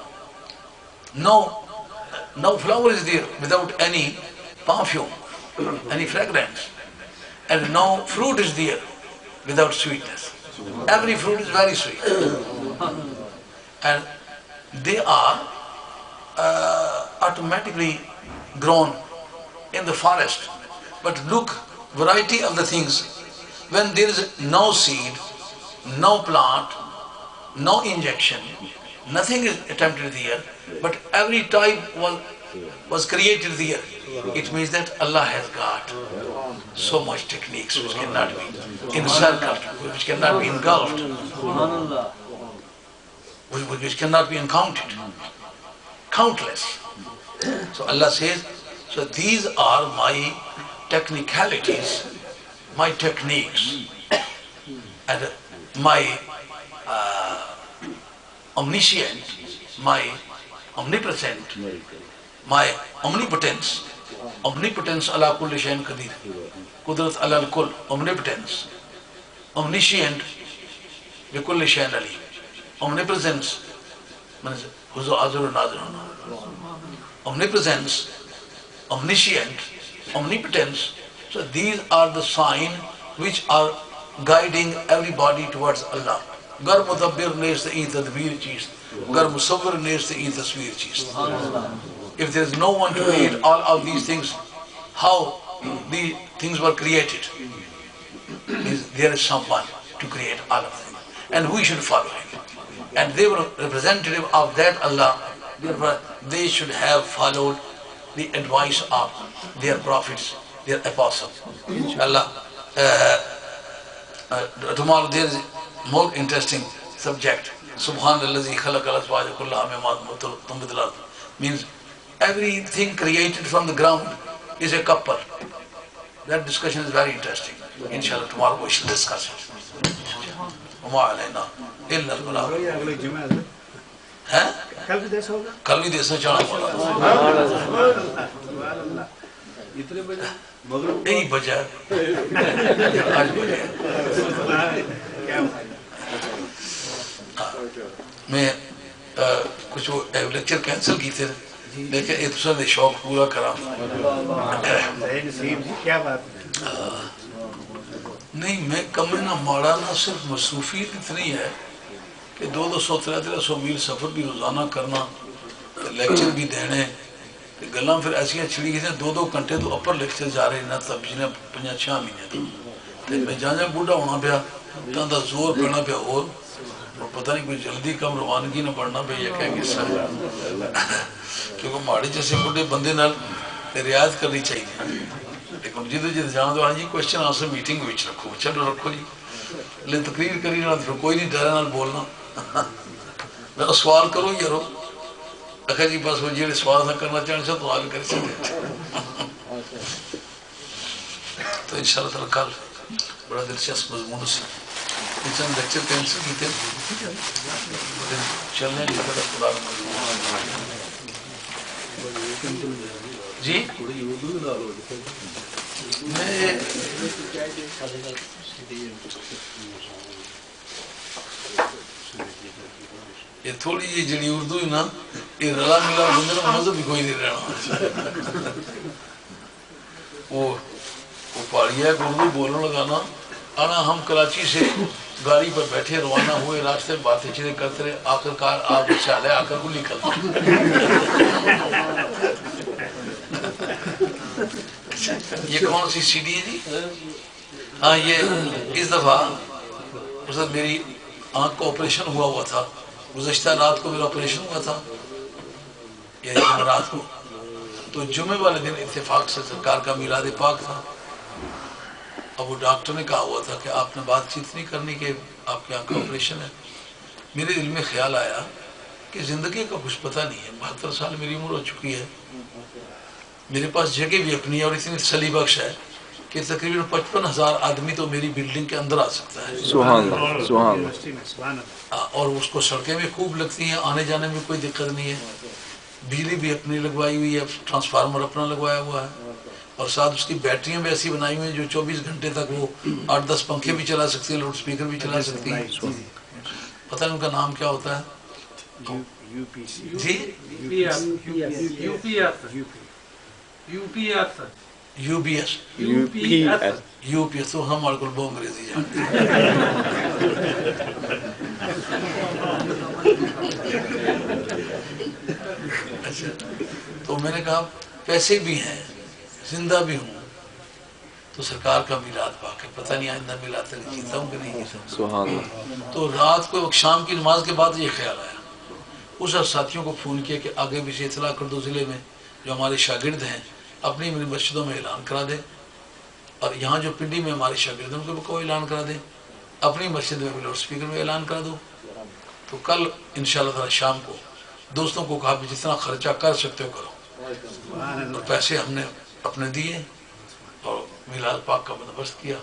No flower is there without any perfume, any fragrance. And no fruit is there without sweetness. Every fruit is very sweet. And they are automatically grown in the forest. But look, variety of the things, when there is no seed, no plant, no injection, nothing is attempted there, but every type was created there. It means that Allah has got so much techniques which cannot be encircled, which cannot be engulfed, which cannot be encountered. Countless. So Allah says, so these are my technicalities, my techniques, and my omniscient, my omnipresent, my omnipotence. Omnipotence ala kulli shayin qadir. Qudrat ala al-kull. Omnipotence. Omniscient bi kulli shayin ali. Omnipresence means huzu azur nazirun. Omnipresence, omniscient, omnipotence. So these are the signs which are guiding everybody towards Allah. Gar mudabbir nees the tadbir cheez. Gar musawwir nees the tasveer cheez. If there is no one to create all of these things, how these things were created? There is someone to create all of them. And we should follow him. And they were representative of that Allah. Therefore, they should have followed the advice of their prophets, their apostles. Inshallah, tomorrow there is a more interesting subject. Subhanallazi khalaqal azwaja kullaha mimma tunbitul ard. Means everything created from the ground is a couple. That discussion is very interesting. انشاءاللہ tomorrow we shall discuss it. وما علینا الا البلاغ. اگلے جمعہ ہے کل بھی دیسا ہوگا کل بھی دیسا چاہنا پڑا اتنے بجے مغرب یہی بجا ہے آج بجا ہے. میں کچھ وہ لیکچر کینسل کی تھے لیکن ایک دوسرے نے شوق پورا کرا. کیا بات نہیں میں کم نہ ماڑا نہ صرف مصروفیت اتنی ہے کہ 200-300 میل سفر بھی روزانہ کرنا, لیکچر بھی دینے, گلاں پھر ایسیاں چھڑی گئی 2 گھنٹے تو اپر لیکچر جا رہے ہیں تب پچھلے 5-6 مہینے تو میں جہاں بوڑھا ہونا پیا تاں دا زور پینا پیا اور پتہ نہیں کوئی جلدی کم روانگی نہ پڑنا پہ یہ کہہ قصہ ہے کیونکہ ماڑی جیسے بڑے بندے نال رعایت کرنی چاہیے. لیکن جدھر جانا تو جی کوشچن آنسر میٹنگ وچ رکھو, چلو رکھو جی لے تقریر کری نہ پھر کوئی نہیں ڈرے نال بولنا میرا سوال کرو یارو اکھا جی بس وہ جیڑے سوال نہ کرنا چاہنے سے تو آگے کر سکتے. تو انشاءاللہ تعالی کل بڑا دلچسپ مضمون سے چند لیکچر کینسل کی تھے چلنے کی طرح خدا جی میں یہ تھوڑی جی جڑی اردو ہی نا یہ رلا ملا بندے نا مذہب بھی کوئی نہیں رہنا. وہ پہاڑی ہے اردو بولنے لگانا آنا. ہم کراچی سے گاڑی پر بیٹھے روانہ ہوئے, راستے میں باتیں چیزیں کرتے رہے, آخر کار آپ چالے آ کر کو نکل یہ کون سی سی ڈی ہے جی؟ ہاں یہ اس دفعہ میری آنکھ کا آپریشن ہوا تھا. گزشتہ رات کو میرا آپریشن ہوا تھا یعنی جمعرات کو, تو جمعے والے دن اتفاق سے سرکار کا میلاد پاک تھا. اب وہ ڈاکٹر نے کہا ہوا تھا کہ آپ نے بات چیت نہیں کرنی کہ آپ کی آنکھ کا آپریشن ہے. میرے دل میں خیال آیا کہ زندگی کا کچھ پتہ نہیں ہے, 72 سال میری عمر ہو چکی ہے, میرے پاس جگہ بھی اپنی ہے اور اتنی تسلی بخش ہے کہ تقریباً 55,000 آدمی تو میری بلڈنگ کے اندر آ سکتا ہے. سبحان اللہ سبحان اللہ. اور اس کو سڑکیں بھی خوب لگتی ہیں, آنے جانے میں کوئی دقت نہیں ہے, بجلی بھی اپنی لگوائی ہوئی ہے, ٹرانسفارمر اپنا لگوایا ہوا ہے, اور ساتھ اس کی بیٹریاں بھی ایسی بنائی ہوئی ہیں جو 24 گھنٹے تک وہ 8-10 پنکھے بھی چلا سکتی ہیں, لاؤڈ اسپیکر بھی چلا سکتی ہیں. پتہ نہیں ان کا نام کیا ہوتا ہے جی؟ یو پی ایس تو ہم ہمارے کو بہت انگریزی جانتے ہیں. اچھا تو میں نے کہا پیسے بھی ہیں, زندہ بھی ہوں, تو سرکار کا میلاد پاک ہے, پتہ نہیں آئندہ میلاد تک جیتا ہوں کہ نہیں جیتا ہوں. سبحان اللہ. تو رات کو شام کی نماز کے بعد یہ خیال آیا, اس ساتھیوں کو فون کیا کہ آگے بھی سے اطلاع کر دو ضلع میں جو ہمارے شاگرد ہیں اپنی میری مسجدوں میں اعلان کرا دیں, اور یہاں جو پنڈی میں ہمارے شاگرد ہیں ان کو اعلان کرا دیں, اپنی مسجد میں بھی لاؤڈ اسپیکر میں اعلان کرا دو. تو کل انشاءاللہ تعالی شام کو دوستوں کو کہا بھی جتنا خرچہ کر سکتے ہو کرو, اور پیسے ہم نے اپنے دیے اور میلاد پاک کا بندوبست کیا.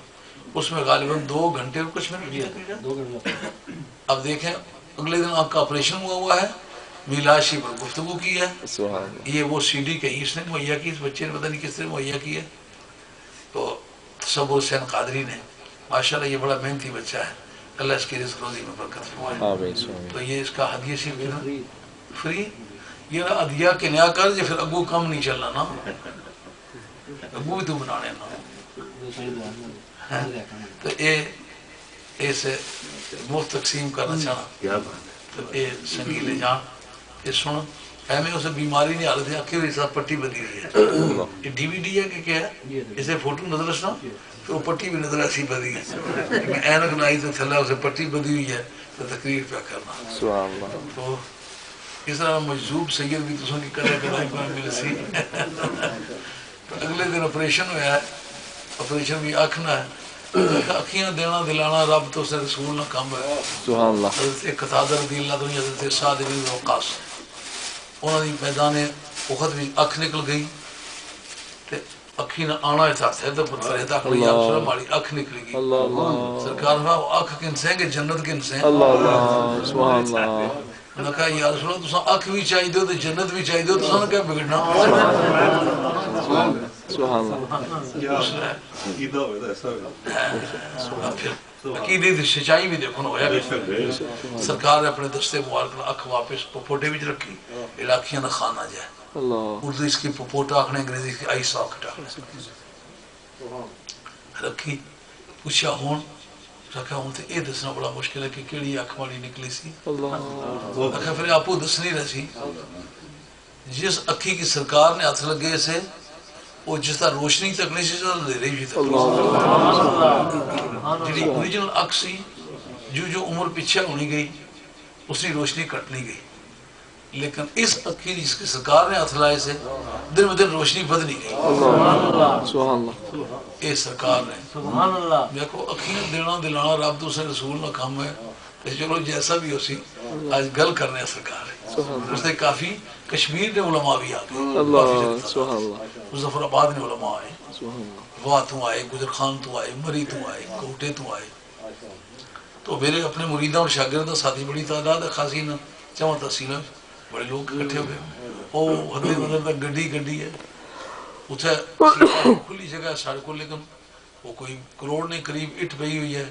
اس میں غالباً 2 گھنٹے اور کچھ منٹ لیا. اب دیکھیں اگلے دن آپ کا آپریشن ہوا ہے, میلاد شریف پر گفتگو کی ہے, یہ وہ سی ڈی کہیں اس نے مہیا کی, اس بچے نے پتہ نہیں کس طرح مہیا کی ہے, تو تصور حسین قادری نے, ماشاءاللہ یہ بڑا محنتی بچہ ہے, اللہ اس کی رزق روزی میں برکت فرمائے. تو یہ اس کا ہدیہ سے فری یہ ہدیہ کے نیا کر جے, پھر اگو کم نہیں چلنا نا, اگو بھی تو بنانے نا. تو اے سے مفت تقسیم کرنا چاہنا, تو اے سنگی لے جان یہ سن میں اسے بیماری نہیں حالت ہے, آخر حساب پٹی بندی ہوئی ہے. یہ ڈی وی ڈی ہے کہ کیا ہے, اسے فوٹو نظر رسنا پھر وہ پٹی بھی نظر ایسی بندی ہے, اینک نائی تو تھلا اسے پٹی بندی ہوئی ہے, تو تقریر پہ کرنا. تو اس طرح مجذوب سید بھی تسوں کی کرے کرائیں کو مل سی. اگلے دن آپریشن ہوا ہے, آپریشن بھی آکھنا ہے, اکھیاں دینا دلانا رب تو سے رسول نہ کام ہے. حضرت قتادہ رضی اللہ عنہ, حضرت سعد بن وقاص, انہوں نے میدان احد بھی اکھ نکل گئی, اکھی نہ آنا تھا تو پتھر ہے تک یا رسول اللہ ہماری اکھ نکلے گی سرکار فرمایا اکھ کن سے کہ جنت کن سے اللہ سبحان اللہ انہوں نے کہا یا رسول اللہ تساں اکھ بھی چاہیے دو تو جنت بھی چاہیے دو تساں کیا بگڑنا سبحان اللہ عقیدہ ہوئے تھا ایسا ہوئے پھر عقیدے دی سچائی بھی دیکھو نا ہویا کہ سرکار نے اپنے دستے مبارک نے اکھ واپس پپوٹے وچ رکھی علاقیاں نہ خانہ جائے اللہ اردو اس کی پپوٹا آکھنے انگریزی کی آئی ساکٹ رکھی پوچھا ہون رکھا ہون تے اے دسنا بڑا مشکل ہے کہ کیڑی اکھ والی نکلی سی اللہ رکھا پھر آپ کو دسنی رسی جس اکھی کی سرکار نے ہاتھ لگے سے وہ جس طرح روشنی تک نہیں سی جو دے رہی تک جی اوریجنل اکھ سی جو عمر پیچھے ہونی گئی اس کی روشنی کٹنی گئی لیکن اس اکھی جس کی سرکار نے ہاتھ لائے سے دن بدن روشنی بدنی گئی سبحان اللہ اے سرکار نے سبحان اللہ دیکھو اکھیاں دینا دلانا رب تو سے رسول نہ کام ہے کہ چلو جیسا بھی ہو سی آج گل کرنے سرکار ہے اس نے کافی کشمیر نے علماء بھی آگئے اللہ سبحان اللہ مظفر آباد میں علماء آئے سبحان اللہ واہ تو آئے گجر خان تو آئے مری تو آئے کوٹے تو آئے تو میرے اپنے مریدہ اور شاگردہ ساتھی بڑی تعداد ہے خاصی نہ چواں تحصیلہ بڑے لوگ اکٹھے ہوئے وہ حدی نظر تک گڈی ہے اتھے کھلی جگہ ہے ساڑھے کو لیکن وہ کوئی کروڑ نے قریب اٹھ پئی ہوئی ہے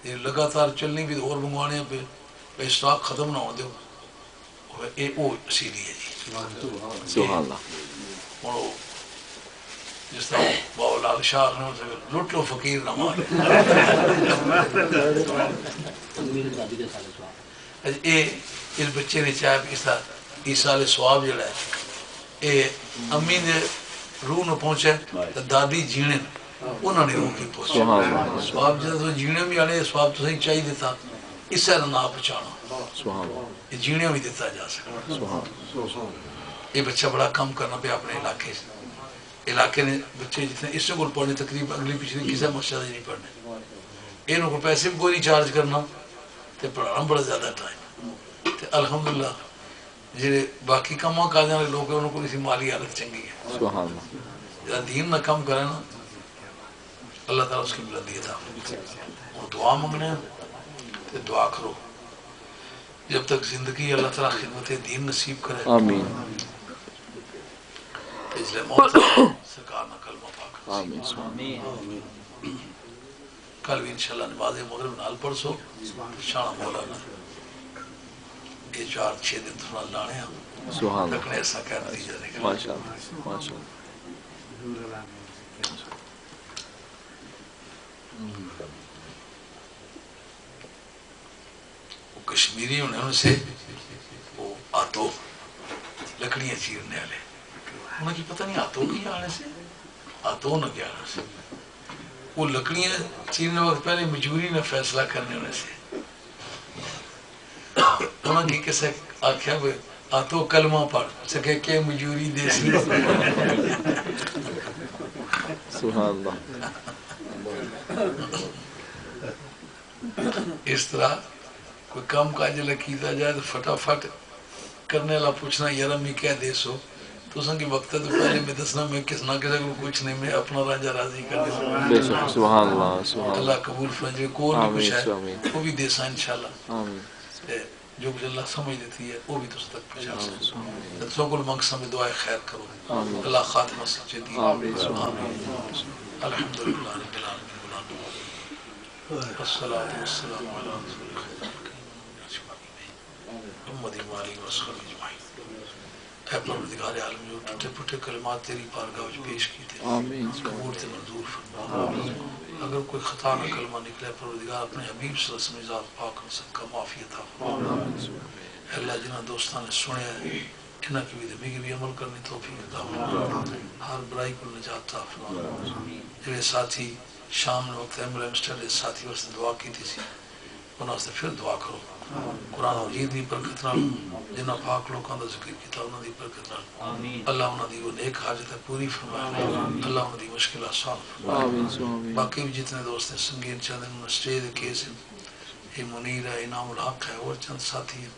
یہ لگاتار چلنی بھی اور منگوانے پہ اسٹاک ختم نہ ہو دے وہ سیدھی ہے جی سبحان اللہ اور جس طرح بابا لال شاہ نے لٹ لو فقیر نہ مارے اس بچے نے چاہے اس طرح ایسال سواب جڑا ہے اے امی نے روح نہ پہنچے تو دادی جینے انہوں نے روح کی پہنچے سواب جڑا تو جینے بھی آنے سواب تو صحیح چاہیے دیتا اس سے نہ پہنچانا یہ جینے بھی دیتا جا سکتا یہ بچہ بڑا کم کرنا پہ اپنے علاقے سے علاقے نے بچے جتنے اس سے کو پڑھنے تقریب اگلی پچھلی کسی مسجد نہیں پڑھنے انہوں کو پیسے بھی کوئی نہیں چارج کرنا تو پڑھانا بڑا زیادہ ٹائم تو الحمدللہ جہے باقی کاماں کاجاں والے لوگ ہیں انہوں کو اسی مالی حالت چنگی ہے سبحان اللہ جہاں دین نہ کم کرے نا اللہ تعالیٰ اس کی بلندی تھا اور دعا منگنے تو دعا کرو جب تک زندگی اللہ تعالیٰ خدمت دین نصیب کرے آمین اس لئے موت سرکار نہ کلمہ پاک آمین کل بھی انشاءاللہ نماز مغرب نال پڑھ سو شانہ مولانا یہ 4-6 دن تو نال لانے ہیں سبحان اللہ رکھنے ایسا کہہ نتیجہ نکلے ماشاءاللہ ماشاءاللہ وہ کشمیری ہونے ان سے وہ آتو لکڑیاں چیرنے والے انہیں کی پتہ نہیں آتو کی آنے سے آتو نہ کیا آنے سے وہ لکڑیاں چیرنے وقت پہلے مجبوری نے فیصلہ کرنے ہونے سے انہوں کی کسے آکھیا ہوئے آتو کلمہ پڑھ سکے کہ مجبوری دے سی سبحان اللہ اس طرح کوئی کام کاج لکیتا جائے تو فٹافٹ کرنے والا پوچھنا یار امی کہہ دے سو تو سن کی وقت ہے تو پہلے میں دسنا میں کس نہ کسے کو کچھ نہیں میں اپنا راجہ راضی کر دے بے شک سبحان اللہ سبحان اللہ قبول فرمائے کول بھی کچھ ہے آمین وہ بھی دیسا انشاءاللہ آمین جو کچھ اللہ سمجھ دیتی ہے وہ بھی تو تک پہنچا سکتے سو کل مقصد میں دعائے خیر کرو اللہ خاتمہ سچے دی آمین الحمدللہ رب العالمین والصلاة والسلام علی رسول محمد والی وصحبہ اجمعین اے پروردگار عالم جو ٹوٹے پھوٹے کلمات تیری بارگاہ وچ پیش کیتے آمین قبول تے منظور فرما اگر کوئی خطا نہ کلمہ نکلے پروردگار اپنے حبیب صلی اللہ علیہ وسلم ذات پاک نے سب کا معافی عطا فرما اے اللہ جنہ دوستان نے سنیا ہے انہاں کی بھی زندگی بھی عمل کرنی توفیق عطا فرما ہر برائی کو نجات عطا فرما جڑے ساتھی شام نے وقت ایمبولینس ٹھہرے ساتھی واسطے دعا کی تھی انہاں واسطے پھر دعا کرو قرآن مجید دی برکت نال جنہ پاک لوکاں دا ذکر کیتا انہاں دی برکت نال اللہ انہاں دی وہ نیک حاجت پوری فرمائے اللہ انہاں دی مشکل آسان فرمائے آمین باقی بھی جتنے دوست ہیں سنگین چند ہیں انہوں نے سٹیج کیس ہیں یہ منیر ہے انعام الحق ہے اور چند ساتھی ہیں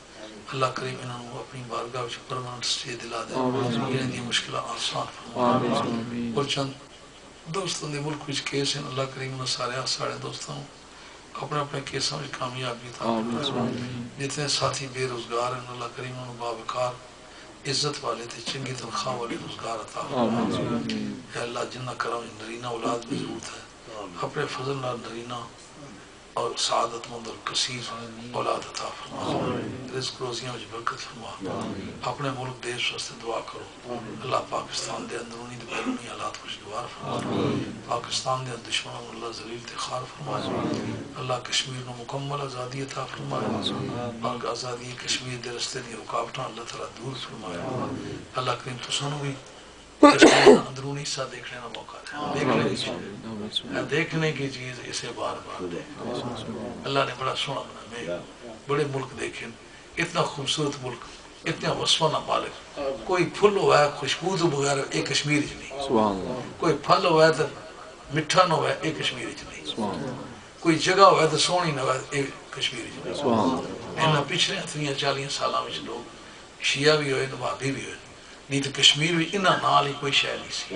اللہ کریم انہوں نے اپنی بارگاہ وچ پرماننٹ سٹے دلا دے انہاں دی مشکلات آسان فرما اور چند دوستوں دے ملک وچ کیس ہیں اللہ کریم نے سارے دوستوں اپنے اپنے کیسوں میں کامیابی عطا فرمائے جتنے ساتھی بے روزگار ہیں اللہ کریم انہوں باوقار عزت والے تھے چنگی تنخواہ والے روزگار عطا فرمائے اے اللہ جنہ کرم نرینہ اولاد میں ضرورت ہے اپنے فضل نال نرینہ اور سعادت مند اور کثیر اولاد عطا فرما رزق روزیاں وچ برکت فرما اپنے ملک دیش واسطے دعا کرو اللہ پاکستان دے اندرونی تے بیرونی حالات خوشگوار فرما پاکستان دے دشمنوں کو اللہ ذلیل تے خوار فرمائے اللہ کشمیر نو مکمل آزادی عطا فرمائے پاک آزادی کشمیر دے رستے دی رکاوٹاں اللہ تعالیٰ دور فرمائے اللہ کریم تسانو بھی اندرونی حصہ دیکھنے کا موقع دیکھنے کی چیز اسے بار بار اللہ نے بڑا سونا بنا میں بڑے ملک دیکھیں اتنا خوبصورت ملک اتنا وصفہ نہ مالک کوئی پھل ہوا ہے خوشبو تو بغیر ایک کشمیر چ نہیں کوئی پھل ہوا ہے تو مٹھا نہ ہوا ہے ایک کشمیر چ نہیں کوئی جگہ ہوا ہے تو سونی نہ ہوا ہے ایک کشمیر چ نہیں انہاں پچھلے 30-40 سالاں وچ لوگ شیعہ بھی ہوئے وہابی بھی ہوئے نہیں تو کشمیر میں انہاں نال ہی کوئی شے نہیں سی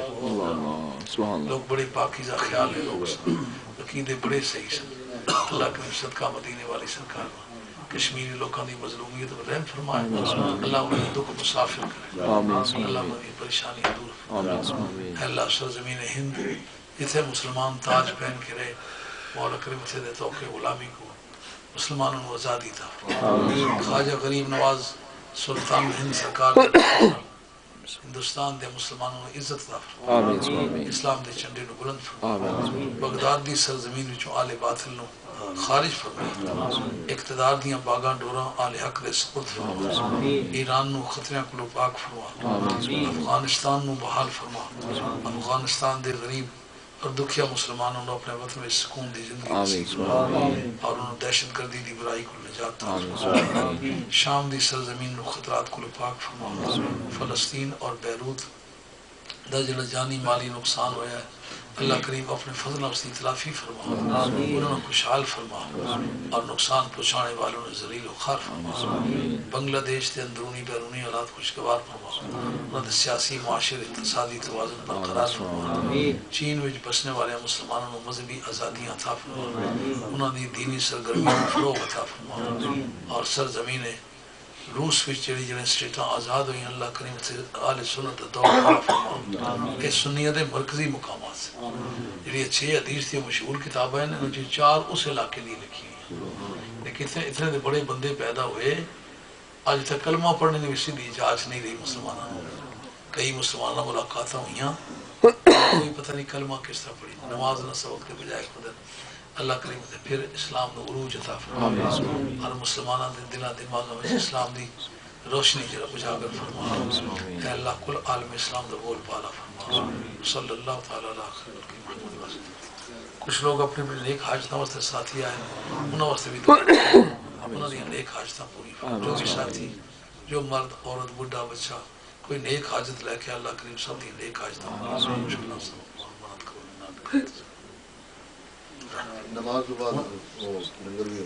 لوگ بڑے پاکیزہ خیال ہے لوگ عقیدے بڑے صحیح سن اللہ کریم صدقہ مدینے والی سرکار کشمیری لوگوں کی مظلومیت پر رحم فرمائے اللہ انہیں دکھ مسافر کرے اللہ انہیں پریشانی دور فرمائے اے اللہ سرزمین ہند جتنے مسلمان تاج پہن کے رہے مولا کریم سے دے توقع غلامی کو مسلمانوں کو آزادی تھا خواجہ غریب نواز سلطان ہند سرکار ہندوستان دے مسلمانوں نے عزت عطا فرمائے اسلام دے جھنڈے نو بلند فرمائے بغداد دی سرزمین وچوں آل باطل نو خارج فرمائے اقتدار دیاں باغاں ڈوراں آل حق دے سپرد فرمائے ایران نو خطریاں کولوں پاک فرما افغانستان نو بحال فرما افغانستان دے غریب اور دکھیا مسلمانوں نے اپنے وطن میں سکون دی زندگی نصیب اور انہوں دہشت گردی دی برائی کو نجات عطا شام دی سرزمین نو خطرات کو پاک فرما فلسطین اور بیروت دا جڑا جانی مالی نقصان ہویا ہے اللہ کریم اپنے فضل اس کی تلافی فرما انہوں نے خوشحال فرما اور نقصان پہنچانے والوں نے ذلیل و خوار فرما بنگلہ دیش کے اندرونی بیرونی حالات خوشگوار فرما انہوں نے سیاسی معاشر اقتصادی توازن برقرار فرما چین وچ بسنے والے مسلمانوں نے مذہبی آزادیاں عطا فرما انہوں نے دینی سرگرمیوں کو فروغ عطا فرما اور سرزمین روس وچ جڑے سٹیٹاں آزاد ہوئی اللہ کریم سے آل سنت دور عطا فرما کہ سنیت مرکزی مقامات سے جڑی 6 حدیث دی مشہور کتابیں ہیں ان 4 اس علاقے لیے لکھی ہیں لیکن اتنے دے بڑے بندے پیدا ہوئے آج تک کلمہ پڑھنے کی سیدھی اجازت نہیں رہی مسلمانوں کئی مسلمانوں ملاقاتیں ہوئیاں کوئی پتہ نہیں کلمہ کس طرح پڑھی نماز نہ سبق کے بجائے خود اللہ کریم سے پھر اسلام نو عروج عطا فرما اور مسلمانوں دے دلوں دماغوں میں اسلام دی روشنی جرا اجاگر فرما اے اللہ کل عالم اسلام دا بول بالا فرما صلی اللہ تعالی علیہ وسلم کچھ لوگ اپنے نیک حاجتوں واسطے ساتھی آئے انہوں واسطے بھی دعا انہوں نے نیک حاجتیں پوری فرما جو بھی ساتھی جو مرد عورت بڈھا بچہ کوئی نیک حاجت لے کے اللہ کریم سب دی نیک حاجتیں مشکلات سے نماز کے بعد لنگر بھی